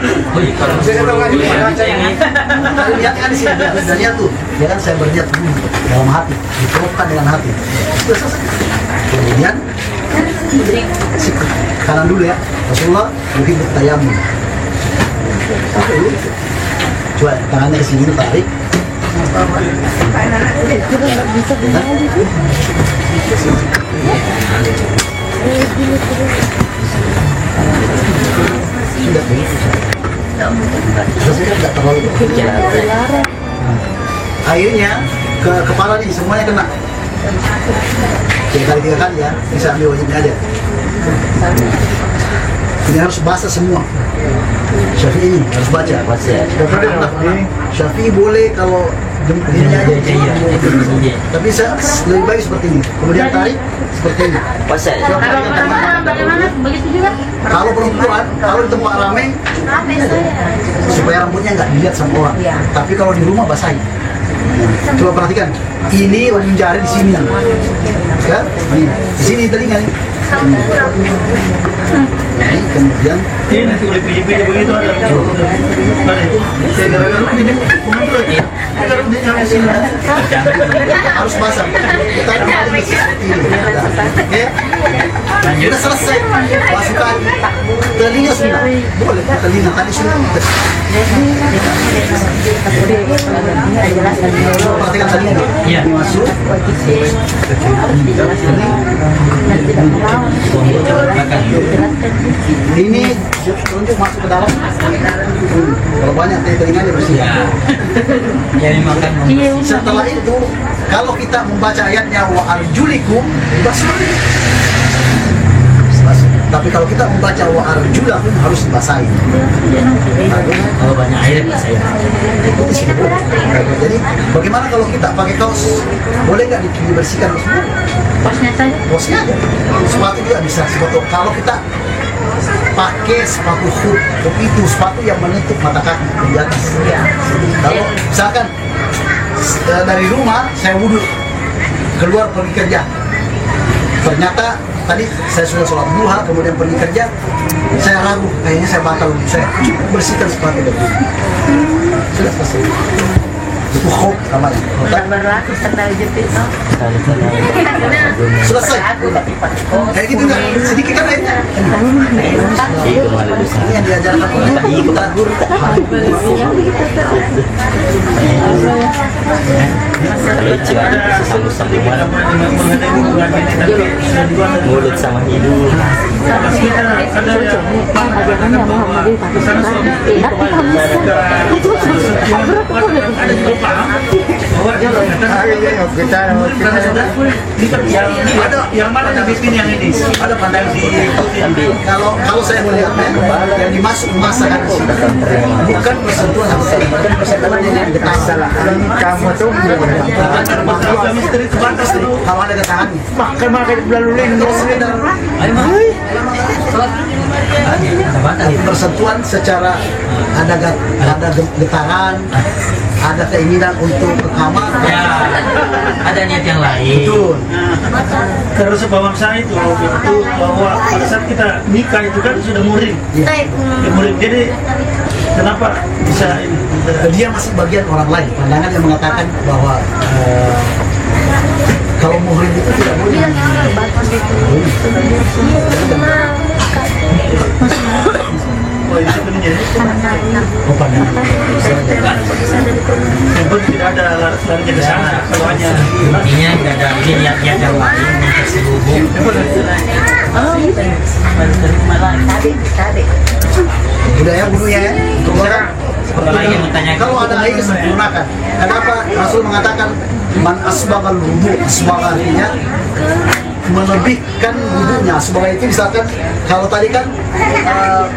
Lihat kan di sini, dan lihat tuh, ya kan saya berniat dulu dalam hati, diterapkan dengan hati. Sudah selesai. Kemudian kanan dulu ya. Rasulullah mungkin bertayamum. Coba tangannya ke sini tarik. Sudah begitu. Tidak terlalu airnya ke kepala nih semuanya kena 3 kali ya, bisa ambil wajibnya aja. Ini harus basah semua. Syafi'i ini harus baca. Syafi'i boleh kalau ini aja. Tapi saya lebih baik seperti ini. Kemudian tarik seperti ini. Kalau perempuan bagaimana? Begitu juga? Kalau perempuan, kalau di tempat ramai, supaya rambutnya nggak dilihat sama orang. Tapi kalau di rumah basahi. Coba perhatikan, ini ujung jari di sini, ya, di sini telinga nih. Ini kemudian Ini nanti boleh pilih-pilih begitu ada. Ada itu. Saya gara-gara pilih. harus basah. Kita oke, kita selesai. Masukkan telinga sudah, boleh telinga tadi sudah. Perhatikan telinga. Iya. Masuk. Ini tunjuk masuk ke dalam. Kalau banyak telinganya bersih. Ya memang kan Setelah itu, kalau kita membaca ayatnya wa arjulikum, basuh. Tapi kalau kita membaca wa arjulakum harus dibasahi. kalau banyak air saya. Itu disebut. Jadi bagaimana kalau kita pakai kaos? Boleh nggak dibersihkan semua? Posnya saja. Bosnya aja. Sepatu juga bisa. Sepatu kalau kita pakai sepatu hook itu sepatu yang menutup mata kaki di atas. Kalau misalkan dari rumah saya wudhu keluar pergi kerja, ternyata tadi saya sudah sholat duha kemudian pergi kerja, saya ragu kayaknya saya batal, saya cukup bersihkan sepatu itu. Sudah selesai. Itu hook namanya. Berlaku sandal jepit no. Selesai. Kayak gitu nggak? Sedikit kan airnya. Ini yang diajarkan oleh kita guru. Sambung-sambungan mulut sama hidung. Yang mana yang bikin yang ini? Ada pandangan di kalau saya melihatnya yang dimasuk masakan di sini bukan persentuhan bukan persentuhan yang kesalahan kamu tuh misteri terbatas tuh. kalau ada getarannya Makai lalu lintas. persentuhan secara ada getaran, ada keinginan untuk ke kamar. Ya, ada niat yang lain. Betul. Karena sebab saya itu bahwa pada saat kita nikah itu kan sudah murim. Ya, murim. Jadi kenapa bisa ini? Dia masih bagian orang lain. Pandangan yang mengatakan bahwa kalau muhrim itu tidak boleh. Oh, ini sebenarnya Oh, pandangan. yang penting tidak ada larinya ke sana. Kalau hanya Intinya tidak ada ini niat yang lain terselubung. Udah ya bunuhnya ya. Kalau lagi bertanya Kalau ada air sempurnakan. Kenapa Rasul mengatakan man asbagal wudu, asbagal artinya melebihkan wudunya. Sebagai itu misalkan kalau tadi kan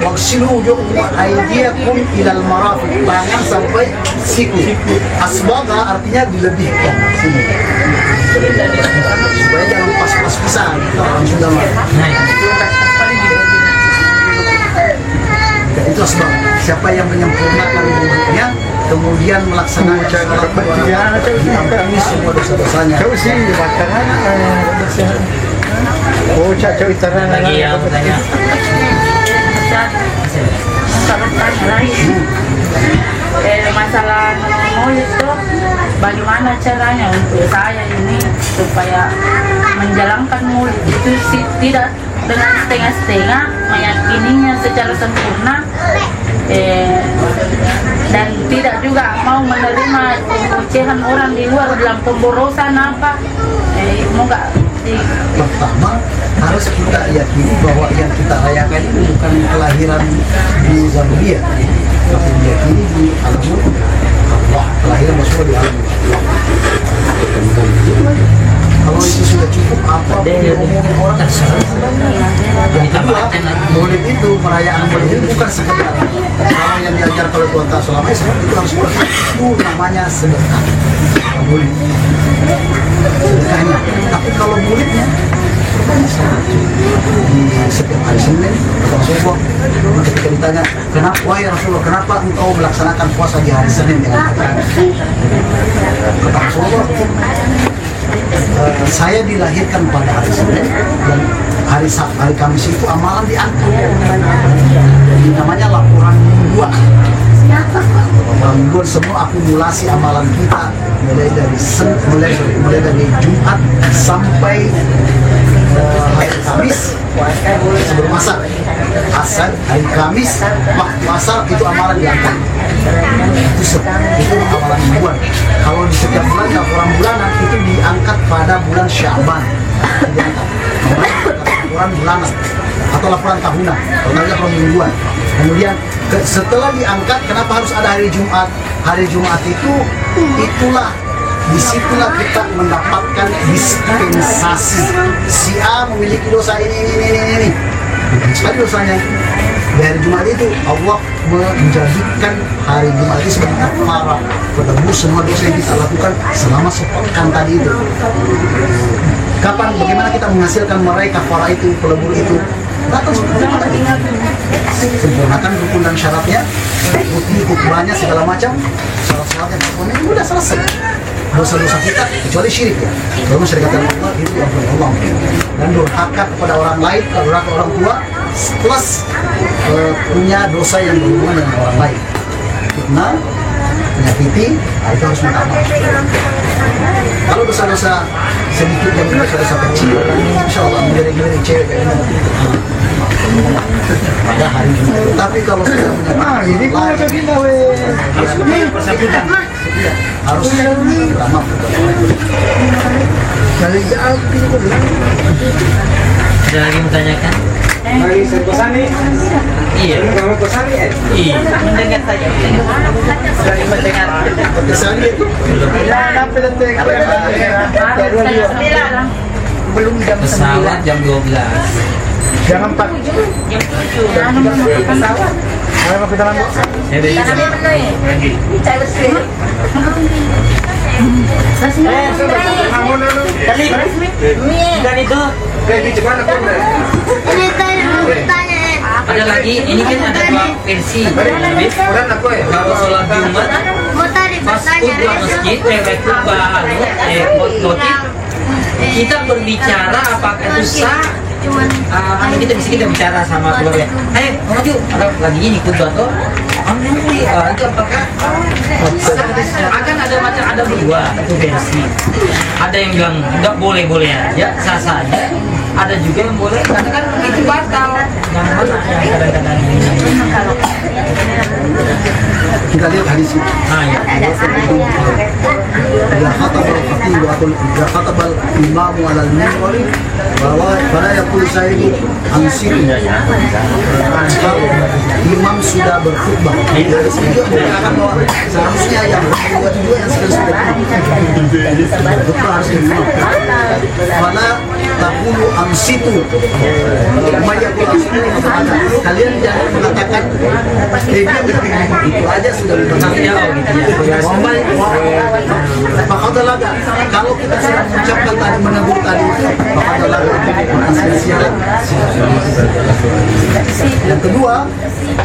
waksilu wujuhakum wa aydiyakum ilal marafiq, tangan sampai siku. Asbaga artinya dilebihkan sini. Supaya jangan pas-pas pisan orang Sunda mah. Itu asbab. Siapa yang menyempurnakan wudunya kemudian melaksanakan sholat berjamaah diampuni semua dosa-dosanya. lagi yang bertanya. Masalah maulid itu bagaimana caranya untuk saya ini supaya menjalankan maulid itu tidak dengan setengah-setengah, meyakininya secara sempurna, dan tidak juga mau menerima ocehan orang di luar dalam pemborosan apa. Semoga Pertama harus kita yakini bahwa yang kita rayakan ini bukan kelahiran di Zambia, tapi diyakini di alam Allah, kelahiran Rasulullah di alam Allah. Kalau itu sudah cukup, apa diomongin orang terserah. Yang kedua, maulid itu, perayaan maulid itu bukan sekedar kalau yang diajar oleh Tuhan Ta'ala selama itu harus berkah. Itu namanya sedekah. Maulid sedekahnya. Tapi kalau maulidnya di setiap hari Senin Rasulullah ketika ditanya kenapa wahai Rasulullah kenapa engkau melaksanakan puasa di hari Senin dengan kata Rasulullah saya dilahirkan pada hari Senin dan hari Kamis itu amalan diangkat. Jadi namanya laporan mingguan. Laporan mingguan semua akumulasi amalan kita mulai dari Jumat sampai hari Kamis sebelum asar. Hari Kamis asar itu amalan diangkat. Itu amalan mingguan. Kalau di setiap bulan laporan bulanan itu diangkat pada bulan Sya'ban. Laporan bulanan. atau laporan tahunan, atau laporan mingguan. Kemudian setelah diangkat, kenapa harus ada hari Jumat? Hari Jumat itulah disitulah kita mendapatkan dispensasi. Si A memiliki dosa ini. Sekali dosanya di hari Jumat itu Allah menjadikan hari Jumat itu sebagai kafarah penebus semua dosa yang kita lakukan selama sepekan tadi itu. Kapan, bagaimana kita menghasilkan meraih kafarah itu, pelebur itu? Datang seperti tadi. Sempurnakan rukun dan syaratnya, bukti hukumannya segala macam, syarat-syaratnya pokoknya udah selesai. Dosa-dosa kita kecuali syirik ya. Kalau masyarakat Allah itu yang Allah dan durhaka kepada orang lain, durhaka orang tua, plus punya dosa yang berhubungan dengan orang lain. Fitnah, menyakiti, itu harus minta maaf. Kalau dosa-dosa sedikit dan dosa-dosa kecil, insya Allah menjadi cewek kayak ini. Pada hari ini. Tapi kalau sudah menyakiti harus minta maaf. Ada lagi mau tanyakan? Mari saya Kosani. Iya. Kamu Kosani ya? Iya. Mendengar saja. Dari mendengar. Kesana itu Belum jam Pesawat 9. jam 12. Jangan Pak. Jam 7. Pesawat. Ayo kita lanjut. Saya dari Jangan menulis. Saya bersih. Dan itu ada lagi, ini kan ada dua versi. Kalau sholat Jumat pas khutbah masjid, khutbah khotib, kita berbicara apakah itu sah. Kita bisa bicara sama keluarga. Maju, ada lagi ini khutbah tuh. Itu apakah akan ada dua versi. Ada yang bilang nggak boleh aja, sah saja. Ada juga yang boleh, karena kan itu batal. Yang mana yang kadang-kadang kita lihat hadis itu. Idza khatabal khatibu atau idza khatabal imamu ala al-minbari bahwa pada yaqul sayyid ansiru. Kalau imam sudah berkhutbah, dia mengatakan bahwa seharusnya yang buat juga yang sudah itu harus diimam. Wala taqulu ansitu. Mayaqul ansitu, kalian jangan mengatakan dia itu aja sudah maka adalah kalau kita sedang mengucapkan tadi menegur tadi maka adalah yang kedua,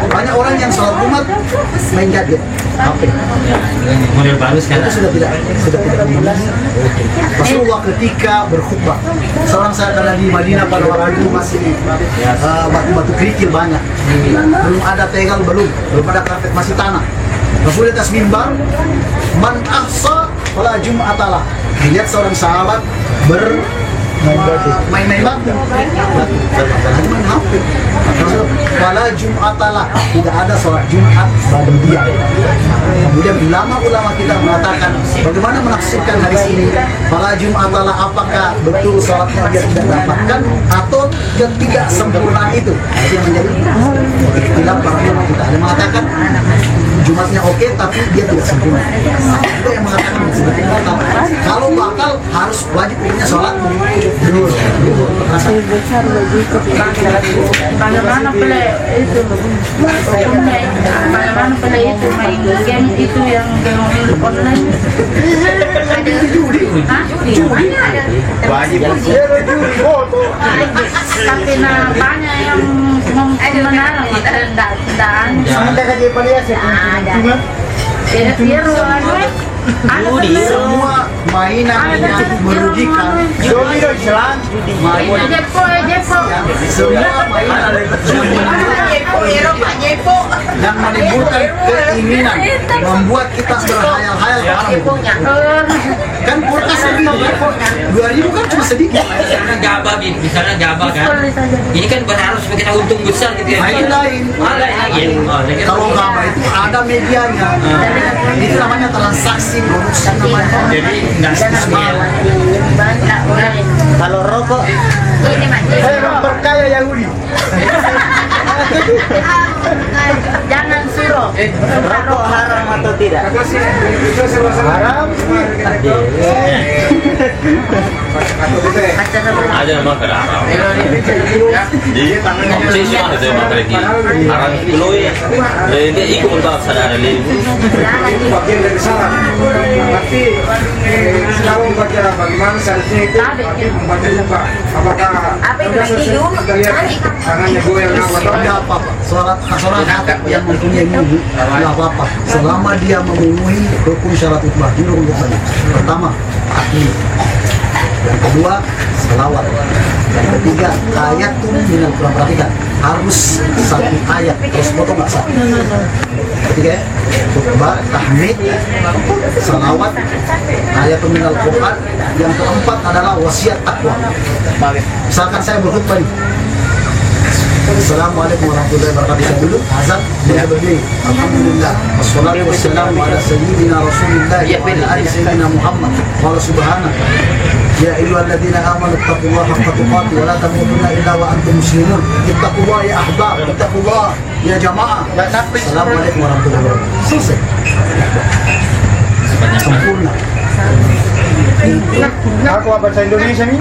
banyak orang yang sholat Jumat main gadget HP. model baru Itu sekarang. sudah tidak Rasulullah ketika berkhutbah, seorang saya karena di Madinah pada waktu itu masih batu-batu kerikil banyak, belum ada tegal, belum ada karpet, masih tanah. Rasul di atas mimbar, man ahsa wala jum'atalah. Dilihat seorang sahabat main-main batu, main HP. Wala jum'atalah, tidak ada sholat Jumat bagi dia. Kemudian ulama kita mengatakan bagaimana menafsirkan hadis ini. Wala jum'atalah, apakah betul sholatnya dia tidak dapatkan atau ketidak sempurna itu? Itu yang menjadi ikhtilaf para ulama kita. Ada yang mengatakan Jumatnya oke, tapi dia tidak sempurna. Ada yang mengatakan sebetulnya batal. Kalau batal harus wajib punya sholat dulu. Bagaimana pula itu hukumnya, bagaimana pula itu main game itu yang game online. Wajib Tapi banyak yang melarang, Semua mainan yang merugikan, mainan semua mainan yang menimbulkan keinginan, membuat kita berhayal-hayal kan kulkas segini, 2.000 kan cuma sedikit. Misalnya gabah kan, ini kan berharap supaya kita untung besar gitu ya. Main lain. Kalau gabah itu ada medianya, itu namanya transaksi bonus namanya. Jadi nggak stabil. Kalau rokok saya memperkaya Yahudi. Rokok haram atau tidak? Haram. Ada nama haram. Di sisi mana tu makan lagi? Haram pulau ya. Dia ikut untuk sadar lagi. Bagian dari salah. Tapi sekarang dibaca bagaimana seharusnya itu membacanya Pak. Apakah Apa itu lagi yuk? kita lihat tangannya goyang apa? Tidak apa-apa. Sholat hatib yang mempunyai wudhu tidak apa-apa. Selama dia memenuhi rukun syarat khutbah. Ini rukun saja. Pertama, takbir. Yang kedua, selawat. Yang ketiga, ayat tuh minal Quran. Perhatikan, harus satu ayat. Terus potong nggak satu. Ketiga, khutbah, tahmid, salawat, ayat tuh minal Quran. Yang keempat adalah wasiat takwa. Misalkan saya berkhutbah nih. Assalamualaikum warahmatullahi wabarakatuh. Saya dulu azan dia berdiri. Alhamdulillah. Wassalatu wassalamu ala sayyidina Rasulillah wa ala ali sayyidina Muhammad. Qala subhanaka ya ayyuhalladzina amanu taqullaha haqqa tuqatih wa la tamutunna illa wa antum muslimun. Ittaqullaha ya ahbab, ittaqullaha ya jamaah. Assalamualaikum warahmatullahi wabarakatuh. Selesai. Sempurna. Aku bahasa Indonesia nih.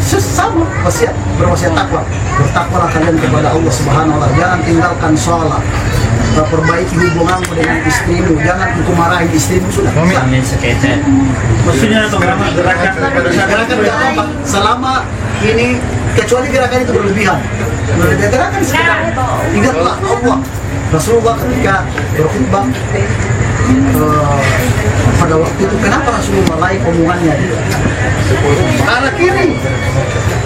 Sama wasiat, berwasiat takwa. Bertakwalah kalian kepada Allah Subhanahu wa taala. Jangan tinggalkan sholat. Perbaiki hubunganmu dengan istrimu. Jangan engkau marahin istrimu sudah. Amin sekete. Maksudnya bagaimana gerakan pada saat Gerakan tidak apa selama ini kecuali gerakan itu berlebihan. Gerakan sekedar ingatlah Allah. Rasulullah ketika berkhutbah pada waktu itu kenapa Rasulullah mulai omongannya ke arah kiri?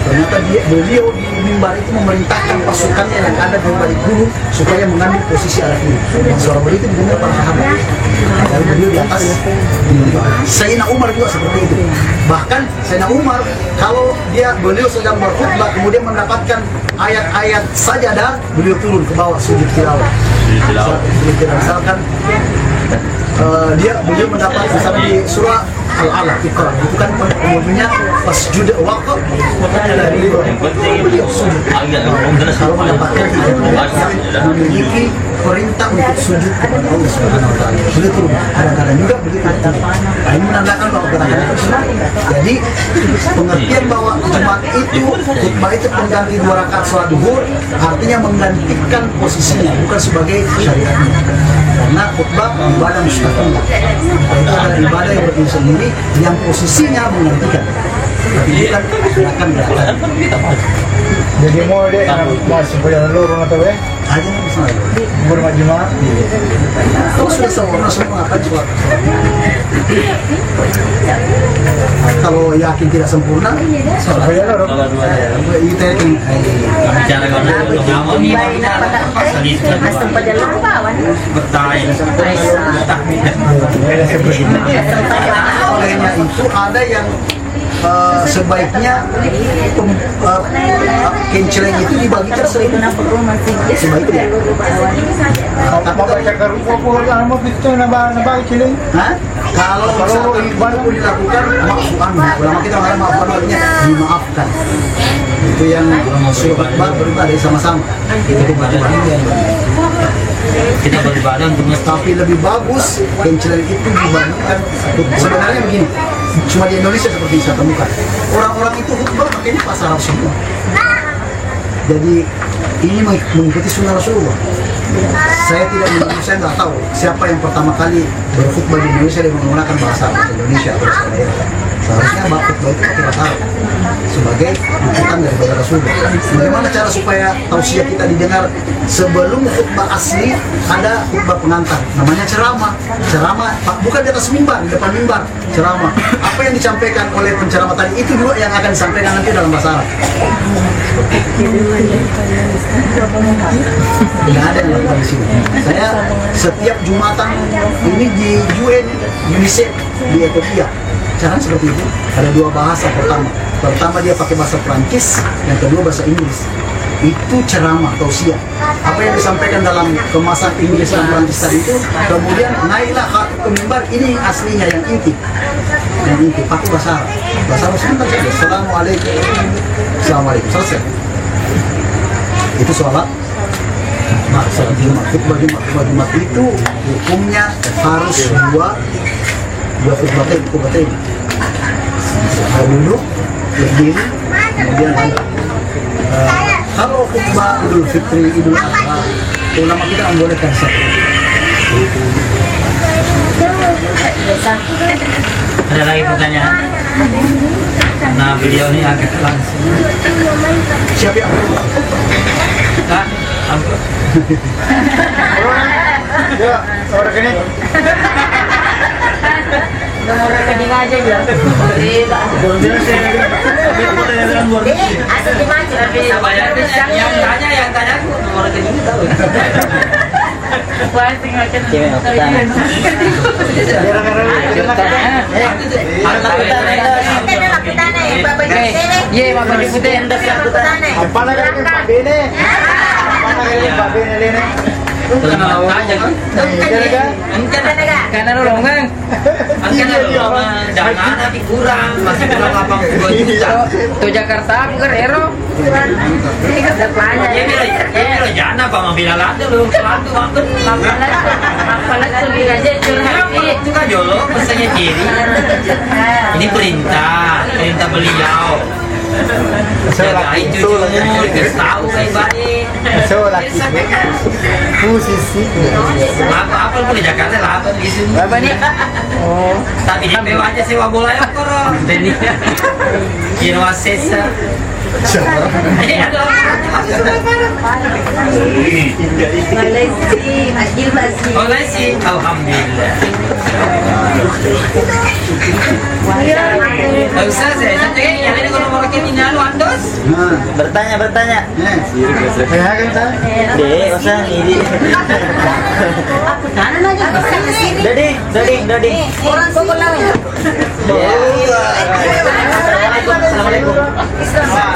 Ternyata beliau di mimbar itu memerintahkan pasukannya yang ada di balik gunung supaya mengambil posisi arah kiri. Suara beliau itu didengar para sahabat. Lalu beliau di atas. Sayyidina Umar juga seperti itu. Bahkan Sayyidina Umar kalau beliau sedang berkhutbah kemudian mendapatkan ayat-ayat sajadah, beliau turun ke bawah sujud tilawah. Misalkan beliau mendapat misalnya di surah Al-Alaq Iqra, itu kan kemudiannya pas judul waqaf dari beliau sujud. Kalau mendapatkan yang memiliki perintah untuk sujud kepada Allah Subhanahu wa taala, beliau turun. Kadang-kadang juga beliau turun. Ini menandakan bahwa gerakan itu sunnah. Jadi pengertian bahwa Jumat itu khutbah itu pengganti 2 rakaat sholat duhur, artinya menggantikan posisinya, bukan sebagai syariatnya. Karena khutbah ibadah mustaqillah. Itu adalah ibadah yang berdiri sendiri yang posisinya menggantikan. Tapi bukan gerakan-gerakan. Jadi mau deh masuk perjalanan lurus atau Aja misalnya. bermajmah. Kalau sudah sempurna semua akan coba. Kalau yakin tidak sempurna, sholat. Perjalanan lurus. Kita yakin. Cara kau ngomong ni Asam pada lawan. bertanya. Olehnya itu ada yang sebaiknya kenceleng itu dibagikan sebaiknya. Mau baca kerupa mau itu nambah ciling. Hah? Kalau misalkan itu dilakukan maafkan, ulama kita mengatakan maafkan artinya dimaafkan. Itu yang suruh khutbah beribadah sama-sama. Itu kewajiban yang Kita beribadah untuk tapi lebih bagus kenceleng itu dibandingkan. Sebenarnya begini, cuma di Indonesia seperti saya temukan orang-orang itu khutbah pakainya pasar semua. Jadi ini mengikuti sunnah Rasulullah. Saya nggak tahu siapa yang pertama kali berkhutbah di Indonesia dengan menggunakan bahasa Indonesia atau bahasa daerah. Seharusnya khutbah itu pakai bahasa Arab sebagai ikutan daripada Rasulullah. Bagaimana cara supaya tausiah kita didengar? Sebelum khutbah asli ada khutbah pengantar, namanya ceramah. Ceramah bukan di atas mimbar, di depan mimbar. Ceramah. Apa yang disampaikan oleh penceramah tadi itu juga yang akan disampaikan nanti dalam bahasa Arab. Tidak ada yang lakukan di sini. Saya setiap Jumatan ini di UNICEF di Ethiopia. Caranya seperti itu. Ada 2 bahasa pertama dia pakai bahasa Prancis, yang kedua bahasa Inggris. Itu ceramah tausiah. Apa yang disampaikan dalam kemasan Inggris dan Prancis tadi itu, kemudian naiklah ke mimbar, ini aslinya yang inti. Yang inti pakai bahasa Arab. Bahasa Arab sebentar saja. Assalamualaikum. Assalamualaikum. Selesai. Itu sholat sholat Jumat itu hukumnya harus dua khutbatain. Duduk, berdiri, kemudian kalau khutbah Idul Fitri, Idul Adha, ulama kita membolehkan satu. Ada lagi pertanyaan? Nah, beliau ini agak langsung. Siapa yang Kak, ampun. Ya, orang ini. Nomor rekening aja bilang. Asal dimana? Yang tanya aku nomor rekening tahu. Wah, tinggal kan. Cewek aku tanya. Iya, Bapak Deputi hendak Kepala dari Pak Bene. Kepala dari Pak Bene ini. Karena rolongan. Karena rolongan jangan nanti kurang, masih kurang 82 juta. Tuh Jakarta bukan Ero. Ya bilang jangan apa mau bilang ada lu, waktu Apalagi tuh aja curhat. itu kan jolo pesannya kiri. Ini perintah beliau. Jagain cucumu, kasih tahu baik-baik. Posisi. Apa boleh Jakarta lah apa di sini. Bapak nih. Oh, tapi di PO aja sewa bola ya koro. Ini kira wasesa. Oleh sih, alhamdulillah. Ustaz, saya tanya yang ini kalau mau rekening anu Andos. Bertanya. Ya kan tak? Dek, usah ini. Dodi. Orang pokok lawan. Assalamualaikum. Assalamualaikum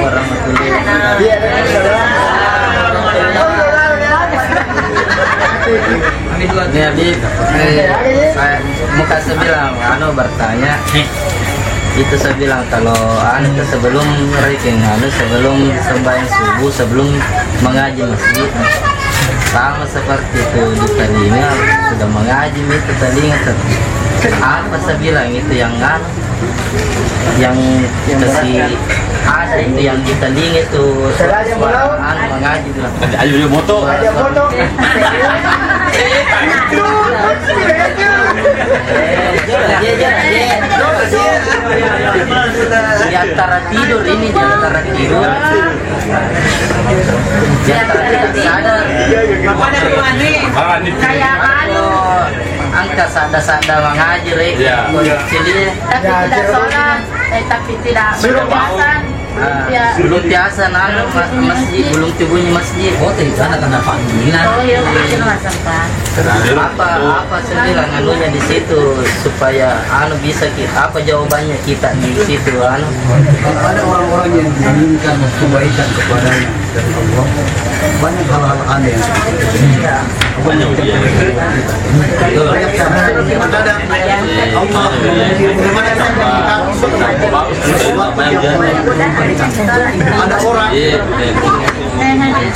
warahmatullahi wabarakatuh. Iya, Ini saya mau kasih bilang, bertanya. Itu saya bilang kalau itu sebelum reking, sebelum sembahyang subuh, sebelum mengaji masjid, sama seperti itu di telinga sudah mengaji itu telinga. Apa saya bilang itu yang kasih ada itu yang di telinga itu suara mengaji bilang. Ayo moto. ada foto. Di antara tidur ini, di antara tidur sadar. Kayak anu. Angka sadar mengaji Ya. Tapi tidak sholat, tapi tidak berpuasa. Ya. Belum biasa masjid, belum tubuhnya masjid. Oh, tadi sana tanda panggilan. Oh iya, mungkin masam kan. Apa saya bilang anunya di situ supaya bisa kita jawabannya kita di situ ada orang-orang yang menginginkan kebaikan kepadanya dari Allah, banyak hal-hal aneh yang seperti ini. Banyak dia. Banyak kadang Allah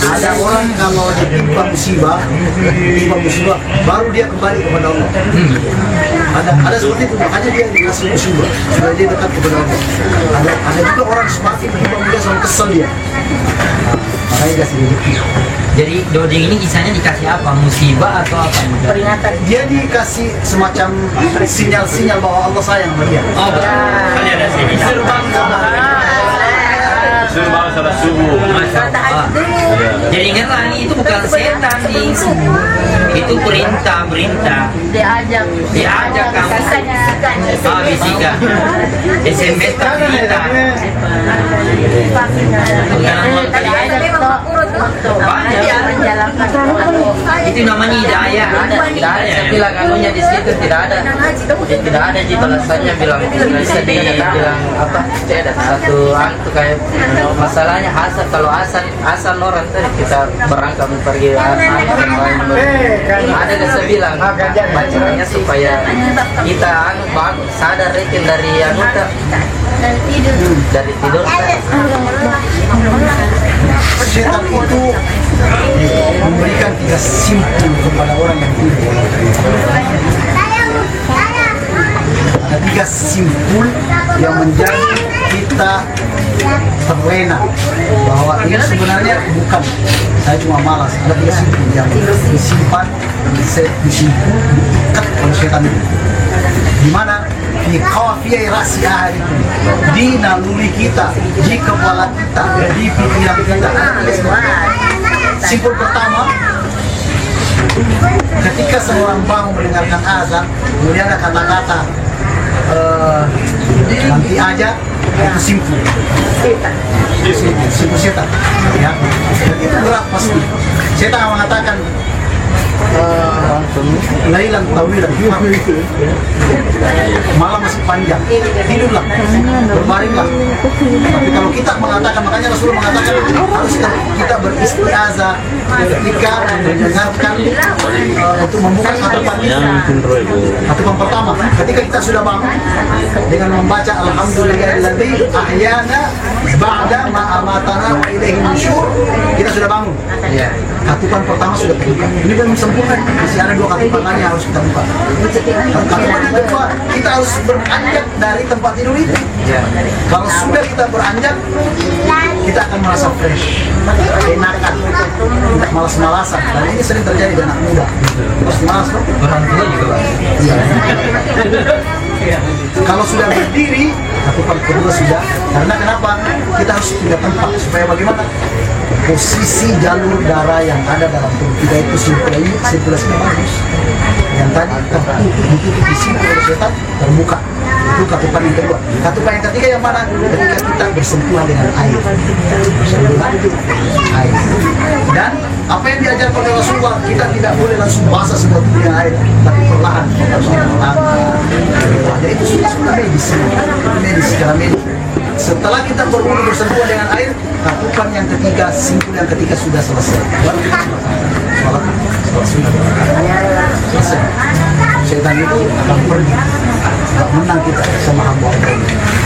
ada orang kalau ditimpa musibah baru dia kembali kepada Allah. Ada seperti itu, makanya dia dikasih musibah supaya dia dekat kepada Allah. Ada juga orang semakin ditimpa musibah sama kesel dia. Makanya kasih rezeki. Jadi Doding ini kisahnya dikasih apa? Musibah atau apa? Peringatan. Dia dikasih semacam sinyal-sinyal bahwa Allah sayang sama dia. Oh, betul. Kali ada sini. Suruh bangun salat subuh. Masya Allah. Jadi ingatlah ini itu bukan setan nih. Itu perintah. Diajak kamu. Bisikan. SMS kita. Itu namanya hidayah. Saya bilang anunya di situ tidak ada di balasannya bilang bisa dibilang apa? Ada satu antu kayak masalahnya kalau asal orang tadi kita berangkat pergi ada saya bilang bacanya supaya kita bangun sadar rekin dari dari tidur setan itu memberikan 3 simpul kepada orang yang tidur. Ada 3 simpul yang menjadi kita terlena bahwa ini sebenarnya bukan saya cuma malas. Ada 3 simpul yang disimpan, disimpul, diikat oleh setan itu. Di mana di kafiyai rasyah itu di naluri kita, di kepala kita, di pikiran kita. Simpul pertama, ketika seorang bangun mendengarkan azan, kemudian ada kata-kata nanti aja, itu simpul. Simpul setan, ya. Dan itu berat pasti. Setan mengatakan lailan tawilan, malam masih panjang, tidurlah, berbaringlah. Tapi kalau kita mengatakan, makanya Rasulullah mengatakan harus kita beristiazah ketika mendengarkan untuk membuka harapan harapan pertama. Ketika kita sudah bangun dengan membaca alhamdulillahilladzi ahyana ba'da ma amatana wa ilaihi nusyur, kita sudah bangun. Katupan pertama sudah terbuka. Ini belum sempurna, masih ada 2 katupan lagi yang harus kita buka. Katupan yang kedua, kita harus beranjak dari tempat tidur itu. Kalau sudah kita beranjak, kita akan merasa fresh, enakan, tidak malas-malasan. Dan ini sering terjadi di anak muda. Pasti malas dong. Orang tua juga. Kalau sudah berdiri, katupan kedua sudah. Karena kenapa? Kita harus pindah tempat supaya bagaimana? Posisi jalur darah yang ada dalam tubuh kita itu sirkulasinya bagus. Yang tadi tertutup di sini oleh setan terbuka. Itu katupan yang kedua. Katupan yang ketiga yang mana? Ketika kita bersentuhan dengan air. Bersentuhan air. Dan apa yang diajarkan oleh Rasulullah, kita tidak boleh langsung basah semua tubuh dengan air, tapi perlahan. Jadi itu sudah medis. Medis secara medis. Setelah kita berwudu bersentuhan dengan air, katupan yang ketiga, simpul yang ketiga sudah selesai. Baru kita sholat selesai. Setan itu akan pergi, tidak menang kita sama hamba Allah.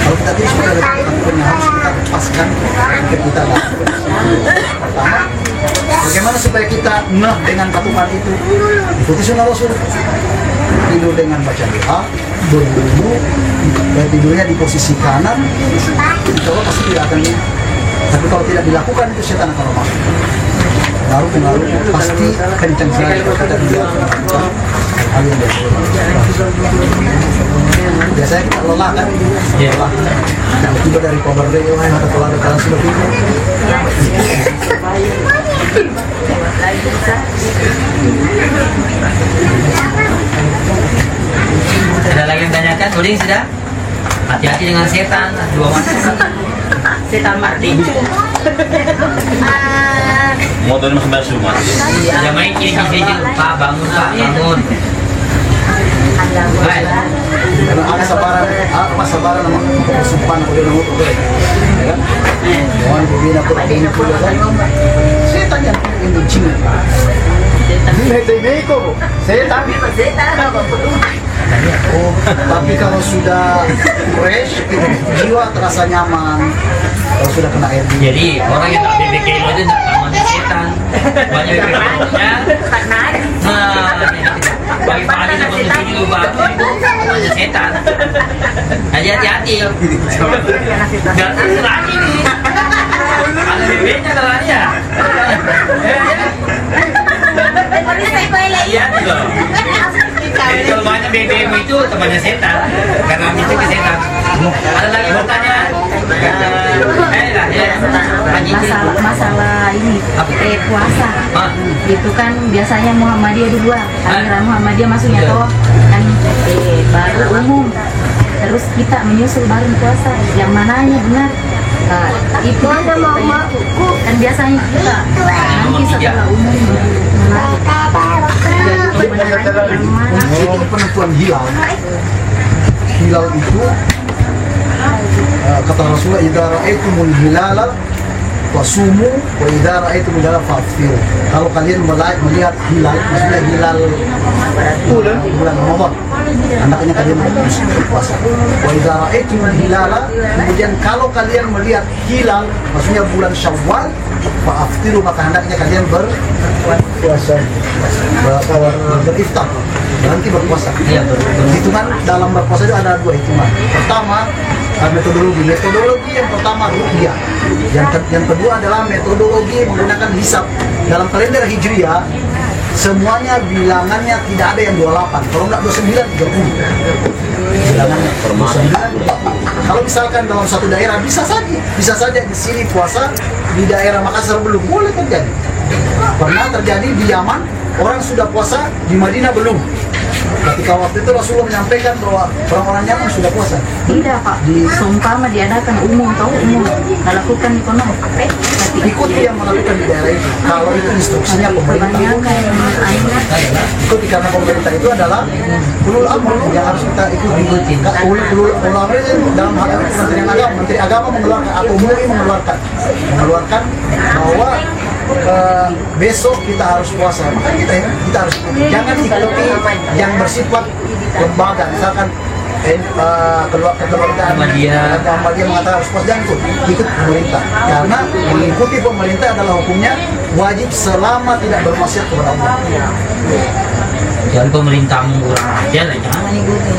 Kalau kita tidak sudah ada katupan yang harus kita lepaskan jika kita lakukan. Pertama, bagaimana supaya kita ngeh dengan katupan itu? Ikuti sunnah Rasul. Tidur dengan baca doa, berwudu, dan tidurnya di posisi kanan, insya Allah pasti tidak akan. Tapi kalau tidak dilakukan itu setan akan masuk. Pengaruh pasti kencang sekali kalau kita tidak melakukan hal yang biasanya kita lelah kan? Lelah. Tiba dari power day, oh mata telah ada kalian sudah tidur. Ada lagi yang tanyakan? Uding sudah? Hati-hati dengan setan. 2 mata. Setan mati. Mau dari mas basu mas. Jangan main kiri-kiri. Pak bangun, Pak bangun. Baik. Karena ada sabaran nama kesupan aku dengan itu. Ya kan? Mohon dibina ini pula kan. Setan yang ini jin. Setan. Oh, tapi kalau sudah fresh, jiwa terasa nyaman. Kalau sudah kena air. Jadi orang yang tak BBK itu tak namanya setan. Banyak BBK-nya. Nah, bagi Pak Adi yang bersih juga itu namanya setan. Jadi hati-hati. Jangan terserah ini. Ada BBK-nya terserah ya. Iya loh. Jadi kalau banyak BBM itu temannya setan, karena itu ke setan. Ada lagi pertanyaan? Masalah ini puasa itu kan biasanya Muhammadiyah duluan, aliran Muhammadiyah masuknya toh kan baru umum, terus kita menyusul baru puasa, yang mananya benar? Itu kan biasanya kita nanti setelah umum Untuk penentuan hilal itu kata Rasulullah, idza ra'aitumul hilala fasumu wa idza ra'aitumul hilala faftiru. Kalau kalian melihat hilal, maksudnya hilal bulan Ramadan, hendaknya kalian berpuasa. Wa idza ra'aitumul hilala, kemudian kalau kalian melihat hilal, maksudnya bulan Syawal, fa'aftiru, maka hendaknya kalian berpuasa, beriftar, berhenti berpuasa. Hitungan dalam berpuasa itu ada 2 hitungan. Pertama, metodologi yang pertama ruqyah. Yang kedua adalah metodologi menggunakan hisab. Dalam kalender Hijriah semuanya bilangannya tidak ada yang 28, kalau nggak 29, 30 bilangannya 29. Kalau misalkan dalam satu daerah bisa saja di sini puasa, di daerah Makassar belum, boleh terjadi. Pernah terjadi di Yaman, orang sudah puasa, di Madinah belum. Ketika waktu itu Rasulullah menyampaikan bahwa orang-orang Yaman sudah puasa. Tidak Pak, seumpama diadakan umum melakukan ekonomi. Ikuti yang melakukan di daerah itu. Kalau itu instruksinya pemerintah, ikuti, karena pemerintah itu adalah ulul amr yang harus kita ikuti. Ulul amr itu dalam hal ini Kementerian Agama, Menteri Agama mengeluarkan atau MUI mengeluarkan bahwa besok kita harus puasa. Makanya kita harus jangan ikuti yang bersifat lembaga, misalkan keluarga Muhammadiyah mengatakan harus puasa, jangan ikut pemerintah, karena mengikuti pemerintah adalah hukumnya wajib selama tidak bermaksiat kepada Allah. Jangan pemerintah mengurang aja lah, jangan ikuti.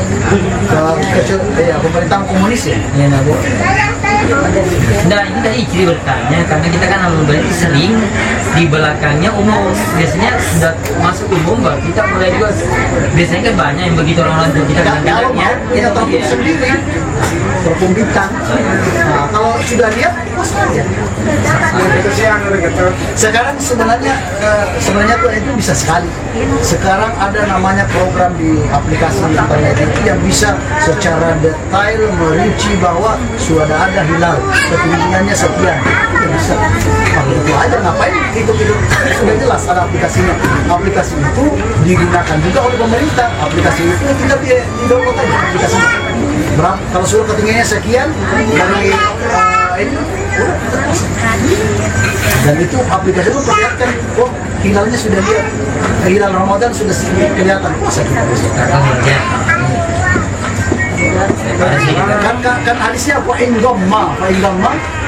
Pemerintah komunis ya. Nah, ini tadi Icri bertanya, karena kita kan berarti sering di belakangnya umum. Biasanya sudah masuk umum, baru kita mulai juga. Biasanya kan banyak yang begitu orang tua kita kalau kita tahu sendiri berhukum bintang. Nah, kalau sudah lihat, puas aja. Sekarang sebenarnya itu bisa sekali. Sekarang ada namanya program di aplikasi internet itu yang bisa secara detail merinci bahwa sudah ada hilal, ketinggiannya sekian, itu bisa. Kalau itu aja ngapain itu sudah jelas ada aplikasinya. Aplikasi itu digunakan juga oleh pemerintah. Aplikasi itu tinggal di download aja aplikasinya. Berapa? Kalau suruh ketinggiannya sekian dari ini, dan itu aplikasi itu perlihatkan, oh hilalnya sudah lihat, hilal Ramadan sudah kelihatan, puasa kita besok. Kan hadisnya fa'in ghamma,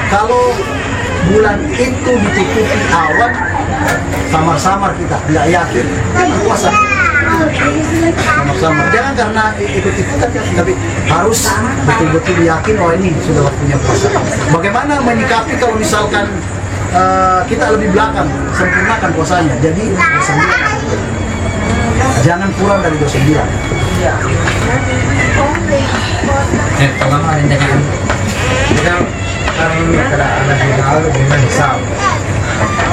kalau bulan itu ditutupi awan, samar-samar kita tidak yakin, jangan puasa. Sama-sama, jangan karena ikut-ikutan, tapi harus betul-betul yakin, oh ini sudah waktunya puasa. Bagaimana menyikapi kalau misalkan kita lebih belakang, sempurnakan puasanya, jadi 29, jangan kurang dari 29. Kalau ada yang tanyakan, Kita kan keadaan hilal dengan hisab.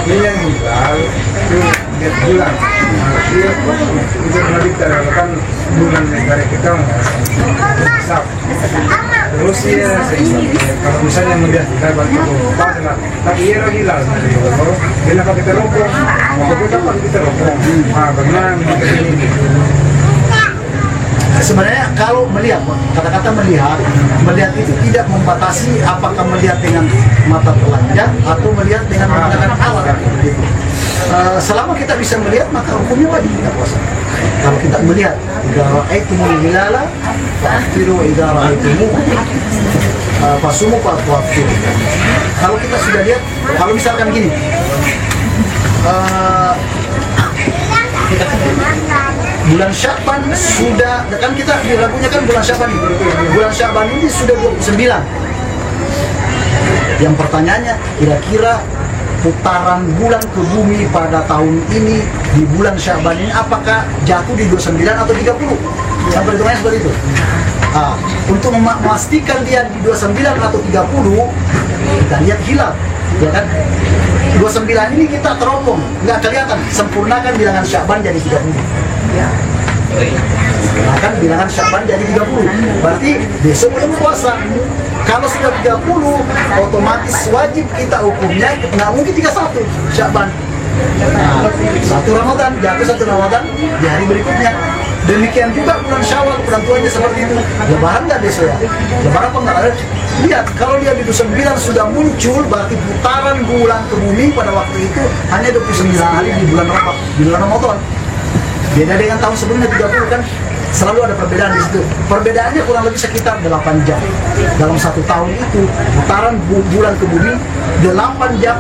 Ini yang hilal itu lihat bulan. Dia itu Nabi terangkan bulan negara kita hisab. Terus ya kalau misalnya melihat kita bagi pas lah, tapi ia hilal. Bila kita rokok, kita pakai kita rokok. Bagaimana ini? Sebenarnya kalau melihat, kata-kata melihat itu tidak membatasi apakah melihat dengan mata telanjang atau melihat dengan menggunakan alat. Gitu. Selama kita bisa melihat, maka hukumnya wajib kita puasa. Kalau kita melihat, idza ra'aitumul hilala fa'aftiru, idza ra'aitumuhu fasumu fa'aftiru. Kalau kita sudah lihat, kalau misalkan gini, bulan Sya'ban sudah, kan kita di lagunya kan bulan Sya'ban ini. Bulan Sya'ban ini sudah 29. Yang pertanyaannya, kira-kira putaran bulan ke bumi pada tahun ini di bulan Sya'ban ini apakah jatuh di 29 atau 30? Sampai hitungannya seperti itu. Untuk memastikan dia di 29 atau 30, kita lihat hilal, ya kan? 29 ini kita teropong, nggak kelihatan, sempurnakan bilangan Sya'ban jadi 30. Sempurnakan bilangan Sya'ban jadi 30. Berarti besok belum puasa. Kalau sudah 30, otomatis wajib kita hukumnya, nggak mungkin 31 Sya'ban. Nah, 1 Ramadan, jatuh 1 Ramadan di hari berikutnya. Demikian juga bulan Syawal, bulan tuanya seperti itu. Lebaran nggak besok ya? Lebaran apa nggak? Lihat, kalau dia di 29 sudah muncul, berarti putaran bulan ke bumi pada waktu itu hanya 29 hari di bulan Ramadan. Beda dengan tahun sebelumnya 30 kan, selalu ada perbedaan di situ. Perbedaannya kurang lebih sekitar 8 jam. Dalam 1 tahun itu, putaran bulan ke bumi 8 jam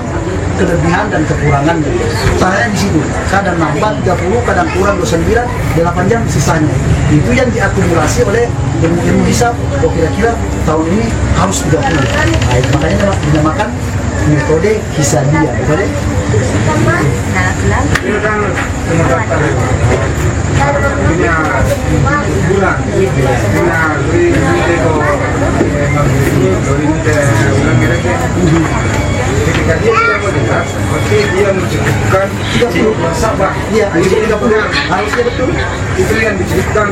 kelebihan dan kekurangannya. Tanya di situ, kadang nambah 30, kadang kurang 29, 8 jam sisanya. Itu yang diakumulasi oleh ilmu hisab. Oh, kira-kira tahun ini harus 30. Nah, makanya dinamakan metode hisabiyah. Betul? Ini kan punya bulan, punya ketika dia tidak melihat, berarti dia mencukupkan 30 sabah. Iya, itu 30. Harusnya betul. Itu yang dicukupkan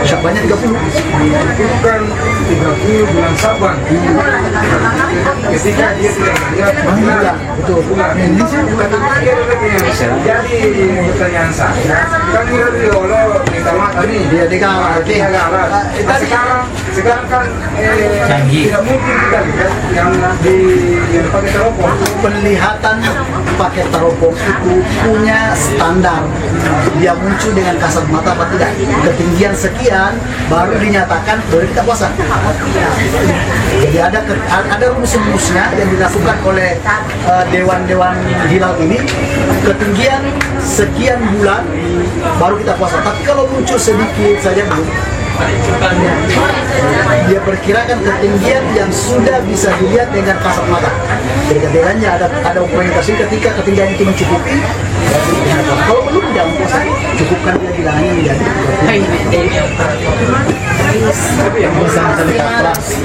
Syakbannya 30. dicukupkan 30 bulan Saban. Ketika dia tidak melihat, Bulan, betul. Ini sih bukan jadi pertanyaan saya, kan ini Allah minta mata nih. dia dikawal. Dia gagal. Sekarang kan Canggih. tidak mungkin kita lihat yang pakai teropong. Penglihatan pakai teropong itu punya standar. Dia muncul dengan kasat mata apa tidak. Ketinggian sekian baru dinyatakan boleh kita puasa. Jadi ada rumus-rumusnya yang dilakukan oleh dewan-dewan hilal ini. Ketinggian sekian bulan baru kita puasa. Tapi kalau muncul sedikit saja belum. Dia perkirakan ketinggian yang sudah bisa dilihat dengan kasat mata. Jadi ketinggiannya ada ukuran ketika ketinggian itu mencukupi. Kalau belum jangan puasa, cukupkan dia bilangnya menjadi. Tapi yang Sama-sama kelas.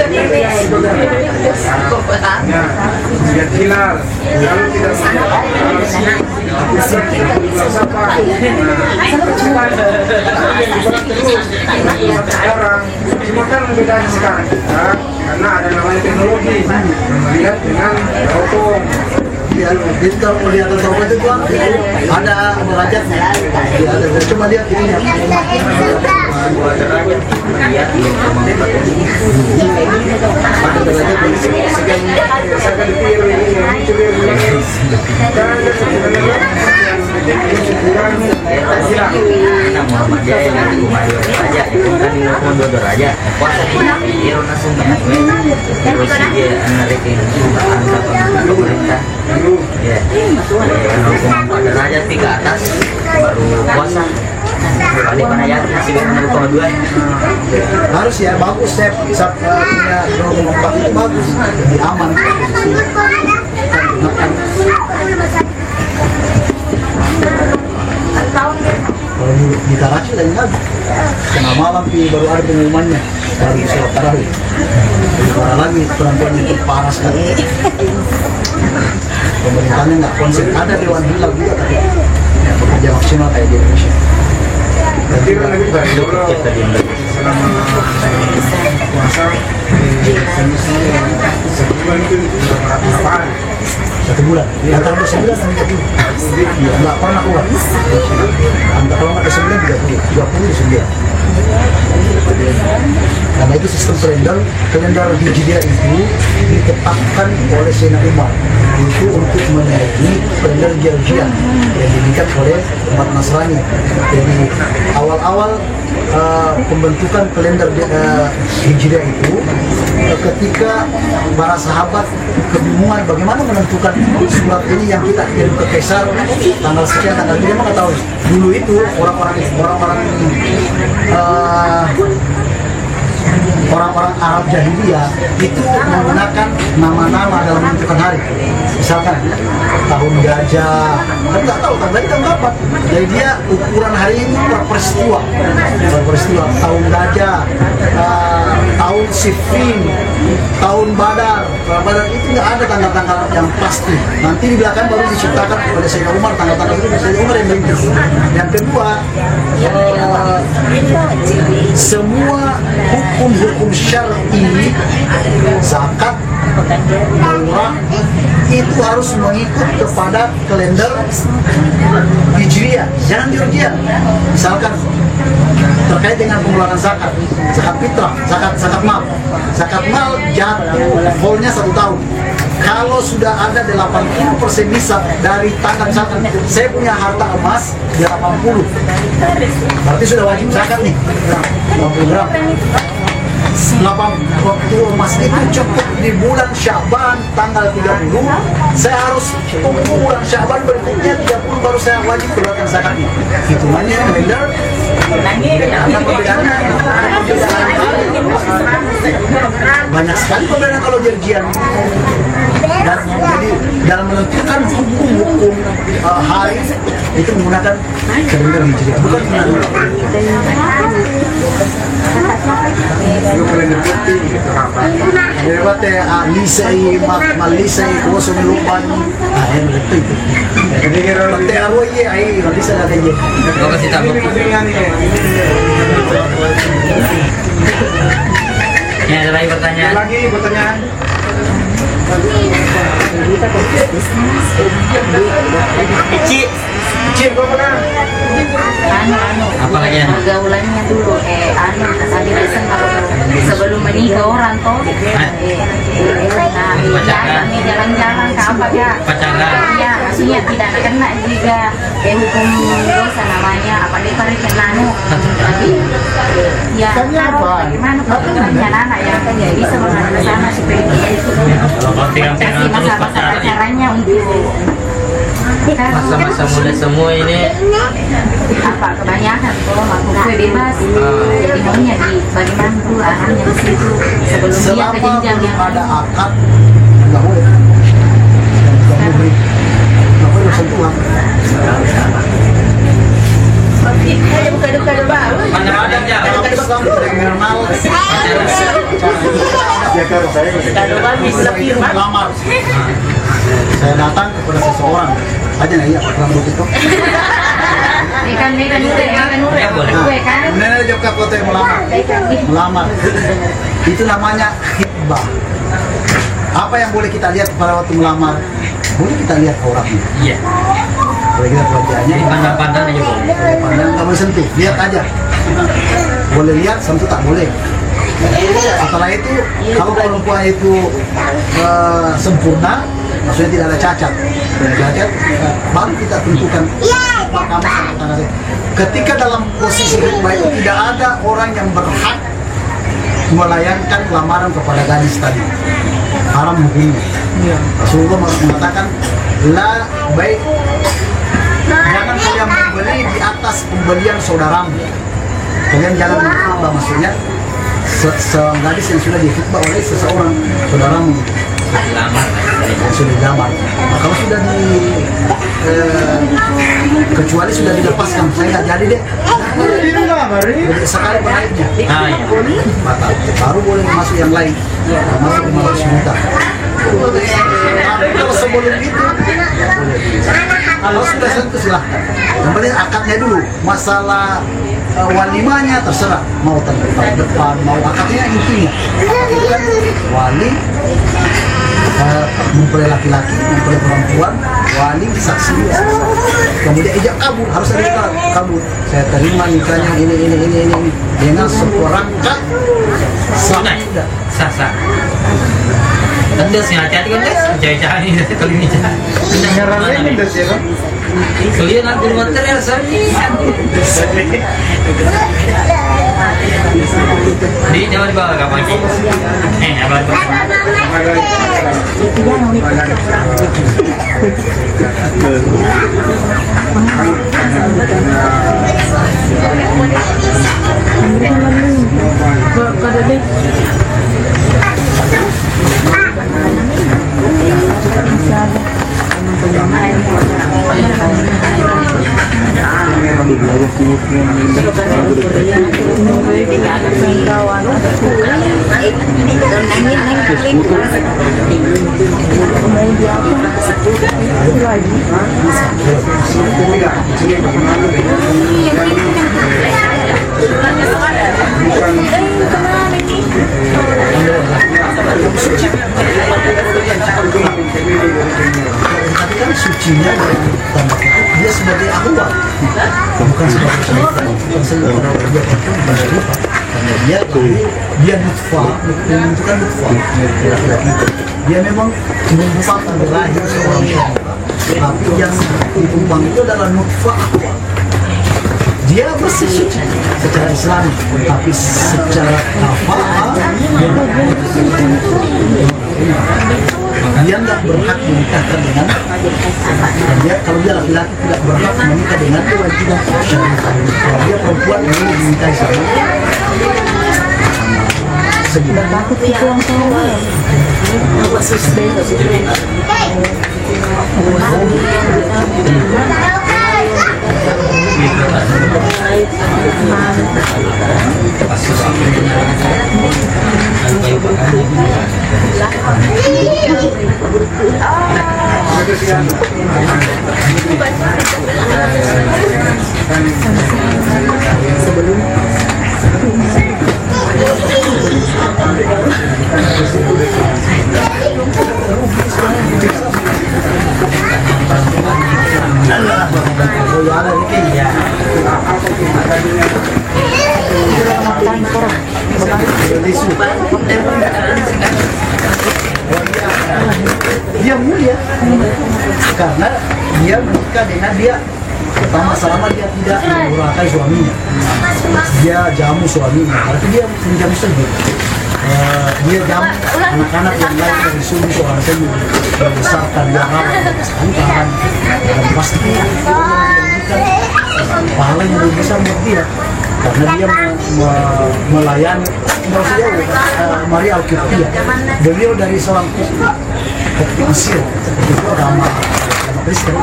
lihat hilal, kalau tidak melihat sekarang cuma kan bedanya sekarang karena ada namanya teknologi melihat dengan teropong. Ya, jadi kalau melihat teropong itu Bang, ada derajatnya. Ya, coba lihat ini. Ada derajatnya. Nah, Muhammadiyah yang di Umayyah aja itu kan di Lokman Dodor aja puasa Iro nasumnya terus dia menarik angka pemerintah ya kalau derajat ke atas baru puasa kali mana ya masih 0,2 Harus ya, bagus Chef. Bisa punya 0,4 itu bagus. Lebih aman. Kalau di Karachi lain lagi. Tengah malam baru ada pengumumannya, baru sholat tarawih. Parah lagi penontonnya itu parah sekali. Pemerintahnya nggak konsen. Ada dewan hilal juga tapi ya, bekerja maksimal kayak di Indonesia. Jadi kan lebih baik dulu selama puasa sebulan itu berapa hari? 1 bulan. Antara 29 dan 30. Iya, nggak pernah keluar. Antara kalau nggak 29 30 29. Karena itu sistem kalender Hijriah itu ditetapkan oleh Sayyidina Umar itu untuk menaiki kalender Georgian yang dibikin oleh umat Nasrani. Jadi awal-awal pembentukan kalender Hijriah itu ketika para sahabat kebingungan bagaimana menentukan surat ini yang kita kirim ke Kaisar tanggal sekian tanggal dia nggak tahu. Dulu itu orang-orang Arab jahiliyah itu menggunakan nama-nama dalam menentukan hari. Misalkan tahun gajah, kan nggak tahu tanggal itu kapan. Jadi dia ukuran hari ini per peristiwa. Tahun gajah, tahun Siffin, tahun Badar. Badar itu nggak ada tanggal-tanggal yang pasti. Nanti di belakang baru diciptakan oleh Sayyidina Umar tanggal-tanggal itu Sayyidina Umar yang merintis. Yang kedua, semua hukum-hukum syar'i, zakat, umrah itu harus mengikut kepada kalender Hijriah, jangan Georgian. Misalkan terkait dengan pengeluaran zakat fitrah, zakat mal jatuh volnya 1 tahun. Kalau sudah ada 80% nisab dari tanggal zakat, saya punya harta emas di 80, berarti sudah wajib zakat nih, 50 gram. waktu emas itu cukup di bulan Syaban tanggal 30. Saya harus tunggu bulan Syaban berikutnya 30 baru saya wajib keluarkan zakatnya. Hitungannya benar. Apa perbedaannya? Banyak sekali perbedaan kalau jerjian. Dan jadi dalam menentukan hukum hari itu menggunakan kalender hijriah, bukan kalender putih gitu apa? Jadi bate alisai malisai kuso lupan yang betul itu. Jadi kira Bate arwah ye ai alisai ada ye. Kau kasih tahu. Ya, ada lagi pertanyaan. Lagi pertanyaan. Cik, Cik, kau pernah? apa lagi? Pergaulannya dulu tadi pesan kalau sebelum menikah orang tuh jalan-jalan ke apa ya Pacaran. ya maksudnya tidak kena juga hukum dosa namanya apa dia pada kena tapi ya bagaimana pergaulannya anak yang bisa mengarah ke sana supaya kasih masa-masa pacarannya untuk Masa-masa muda semua ini apa kebanyakan kalau aku bebas jadi maunya di bagaimana dulu arahnya di situ sebelum dia ke Selama jenjang yang ada akad nggak boleh, nggak boleh sentuhan. Duka-duka baru. mana ada aja. Kalau Islam tidak mengenal itu melamar. Saya datang kepada seseorang aja nih ya rambut itu. ikan Ya, boleh. gue kan Nenek juga foto yang melamar. Itu namanya khitbah. Apa yang boleh kita lihat pada waktu melamar? Boleh kita lihat orangnya. Iya. Boleh kita wajahnya. Jadi pandang-pandang aja boleh. Pandang nggak boleh sentuh, lihat aja. Boleh lihat, sentuh tak boleh. Setelah itu, kalau perempuan itu sempurna, maksudnya tidak ada cacat, baru kita tentukan apakah kamu sama tangga. Ketika dalam posisi khitbah itu tidak ada orang yang berhak melayangkan lamaran kepada gadis tadi, haram hukumnya. Rasulullah mengatakan, la baik. Jangan kalian membeli di atas pembelian saudaramu. Kalian jangan menghitbah, maksudnya gadis yang sudah dihitbah oleh seseorang saudaramu Lama. yang sudah dilamar. Nah, kalau sudah kecuali sudah dilepaskan, saya nggak jadi deh. Sekali menaiknya, Ah, iya. batal. Baru boleh masuk yang lain, masuk 500 juta. Tapi kalau sebelum itu, ya boleh. Kalau sudah sentuh silahkan. Yang penting akadnya dulu. Masalah walimanya terserah. Mau tahun depan, mau akadnya intinya. Akad itu kan wali mempelai laki-laki, mempelai perempuan, wali saksi. Kemudian ijab kabul, harus ada ijab kabul. Saya terima nikahnya ini dengan seperangkat Sungai. Sasa. Anda sih hati-hati kan guys, jaya-jaya ini kalau ini jaya. Nyaranya ini udah siapa? Kalian nanti material sakit. Di jangan bawa kapan lagi? Apa? Tapi kan sucinya tambah itu dia sebagai ahwal, bukan sebagai syaitan, bukan sebagai dia bukan syarifah. Karena dia nutfah, itu kan nutfah laki-laki. Dia memang merupakan lahir seorang syarifah, tapi yang ditumpang itu adalah nutfah ahwal. dia bersih suci secara Islam, tapi secara kafah dia nggak berhak menikahkan dengan dia. Kalau dia laki-laki tidak berhak menikah dengan kewajiban syariat. Kalau dia perempuan ini dinikahi sama segitu. Takut itu yang salah. Dia mulia karena dia menikah dengan dia pertama selama dia tidak mendurhakai suaminya, dia jamu suaminya, berarti dia menjamu sendiri. Dia jamu anak-anak yang lain dari suami seorang sendiri, membesarkan dia rawat sekalian, dan pasti dia memberikan pahala yang lebih besar buat dia karena dia melayani. Maksudnya Maria Al-Qibtiyah, beliau dari seorang Kopti Mesir, itu agama Kristen,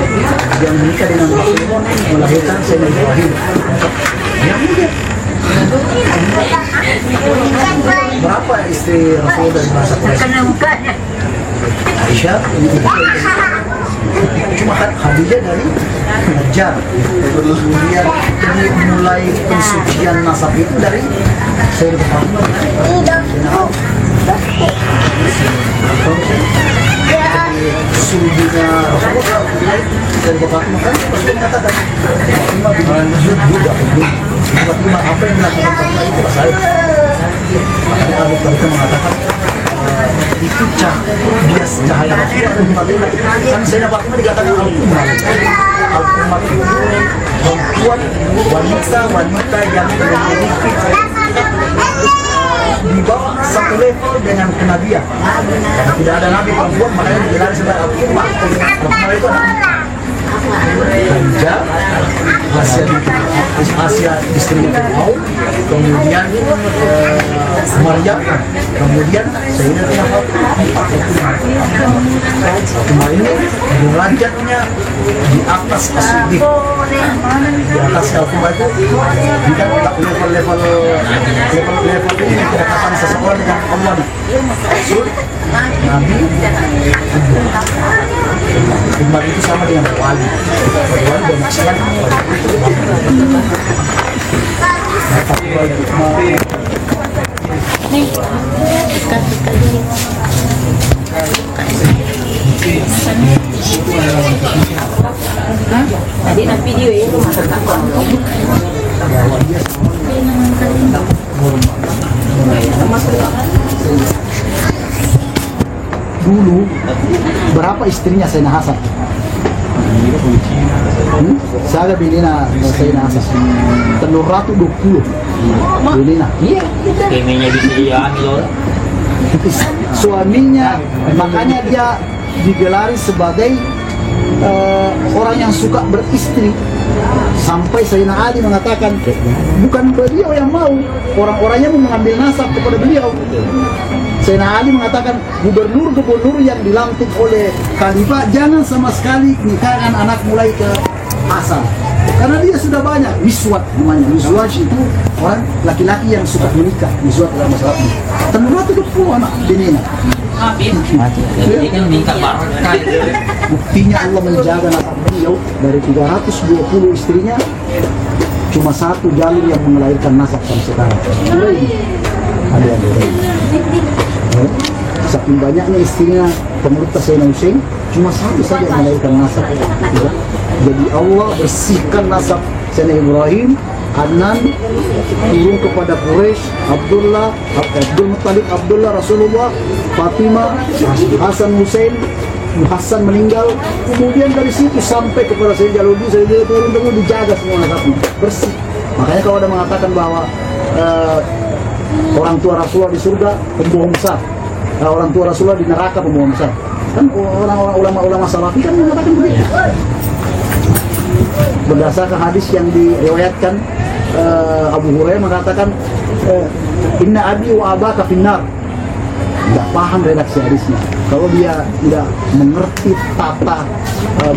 dia menikah dengan Rasulullah, melahirkan Sayyidina Ibrahim. Yang mulia. Berapa istri Rasul dari bahasa Quraisy? Aisyah, cuma Khadijah dari Najjar. Kemudian mulai pensucian nasab itu dari Sayyidina Fatimah. Suruhnya Rasulullah dari Fatimah kan pasti katakan Fatimah juga Fatimah apa yang dilakukan Fatimah itu saya. Makanya Abu Bakar mengatakan itu bias cahaya Rasulullah kan Sayyidina Fatimah dikatakan Al-Ummah. Al-Ummah itu perempuan wanita yang memiliki di bawah satu level dengan kenabian. Karena tidak ada nabi perempuan, makanya digelar sebagai Al-Ummah. Al-Ummah itu Khadijah, Asia istri Fir'aun, kemudian Maryam, kemudian Sayyidatina Fatimah. Ini derajatnya di atas As-Siddiq. Di atas Al-Ummah itu kita level ini kedekatan seseorang dengan Allah, Rasul, Nabi, umat itu sama dengan wali. Wali banyak sekali. Tadi nak video ya itu masak apa? Dulu berapa istrinya Sayyidina Hasan? Saya bilina Sayyidina Hasan 320 bilina. Iya. Kayaknya bisa diambil. Suaminya, makanya dia digelari sebagai orang yang suka beristri. Sampai Sayyidina Ali mengatakan bukan beliau yang mau, orang-orangnya mau mengambil nasab kepada beliau. Sayyidina Ali mengatakan gubernur-gubernur yang dilantik oleh khalifah jangan sama sekali nikahkan anak mulai ke asal, karena dia sudah banyak. Miswat namanya, miswat itu orang laki-laki yang suka menikah. Miswat dalam masalah ini 320 anak binina. Jadi kan minta barokah. Buktinya Allah menjaga nasab beliau dari 320 istrinya, cuma satu jalur yang melahirkan nasab sampai sekarang. Ada saking banyaknya istrinya pemerintah Sayyidina Hussein, cuma satu saja yang melahirkan nasab. Jadi Allah bersihkan nasab Sayyidina Ibrahim, Adnan turun kepada Quraisy, Abdullah, Abdul Muttalib, Abdullah, Rasulullah, Fatimah, Hasan, Hussein. Hasan meninggal, kemudian dari situ sampai kepada Sayyidina Jaludin, Sayyidina turun dijaga semua nasabnya bersih. Makanya kalau ada mengatakan bahwa orang tua Rasulullah di surga pembohong besar, orang tua Rasulullah di neraka pembohong besar, kan orang-orang ulama-ulama salafi kan mengatakan begitu. Berdasarkan hadis yang diriwayatkan Abu Hurairah mengatakan inna abi wa abaka finnar. Tidak paham redaksi hadisnya. Kalau dia tidak mengerti tata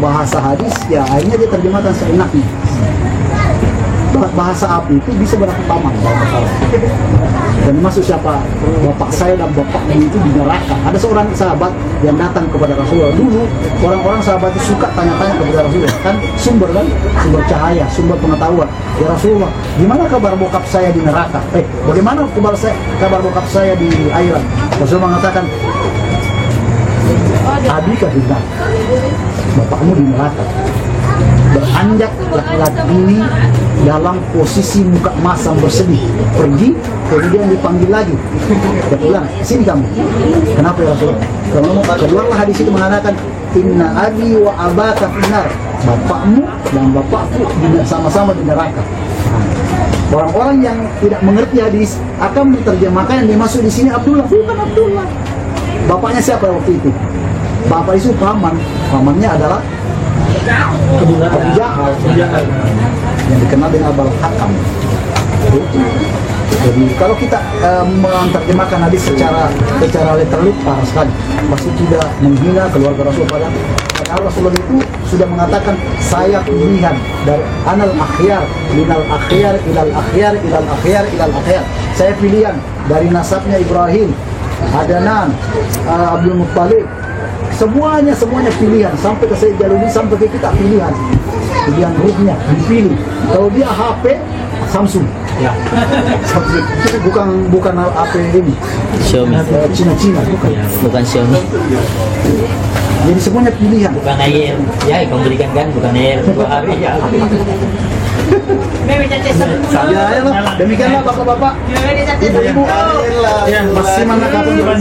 bahasa hadis, ya akhirnya dia terjemahkan seenaknya. Bahasa api itu bisa berapa paman kalau salah. Dan masuk siapa? Bapak saya dan bapaknya itu di neraka. Ada seorang sahabat yang datang kepada Rasulullah. Dulu orang-orang sahabat itu suka tanya-tanya kepada Rasulullah. Kan sumber cahaya, sumber pengetahuan. Ya Rasulullah, gimana kabar bokap saya di neraka? Bagaimana kabar bokap saya di akhirat? Rasulullah mengatakan, Abika di neraka, bapakmu di neraka. Beranjak laki-laki ini dalam posisi muka masam bersedih, pergi, kemudian dipanggil lagi. Dia bilang, sini kamu. Kenapa ya Rasulullah? Keluarlah hadis itu mengatakan, inna abi wa abaka finnar, bapakmu dan bapakku sama-sama di neraka. Orang-orang yang tidak mengerti hadis akan menerjemahkan yang dimaksud di sini Abdullah, bukan Abdullah. Bapaknya siapa waktu itu? Bapak itu pamannya adalah Abu Jahal yang dikenal dengan Abul Hakam. Jadi kalau kita menerjemahkan hadis secara literal parah sekali, pasti tidak menghina keluarga Rasulullah. Padahal Rasulullah itu sudah mengatakan, saya pilihan dari anal akhyar minal akhyar ilal akhyar ilal akhyar ilal akhyar. Saya pilihan dari nasabnya Ibrahim, Adnan, Abdul Muttalib. Semuanya pilihan, sampai ke Sayyid Jaluni, sampai ke kita pilihan ruhnya dipilih. Kalau dia HP Samsung, ya Samsung, bukan HP ini Xiaomi, Cina bukan Xiaomi. Jadi semuanya pilihan. Bukan air, ya kamu berikan kan, bukan air, bukan hari ya. Ya, demikianlah bapak-bapak, ibu-ibu, masih mana kapan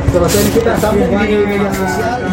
selesai kita sampai di media sosial.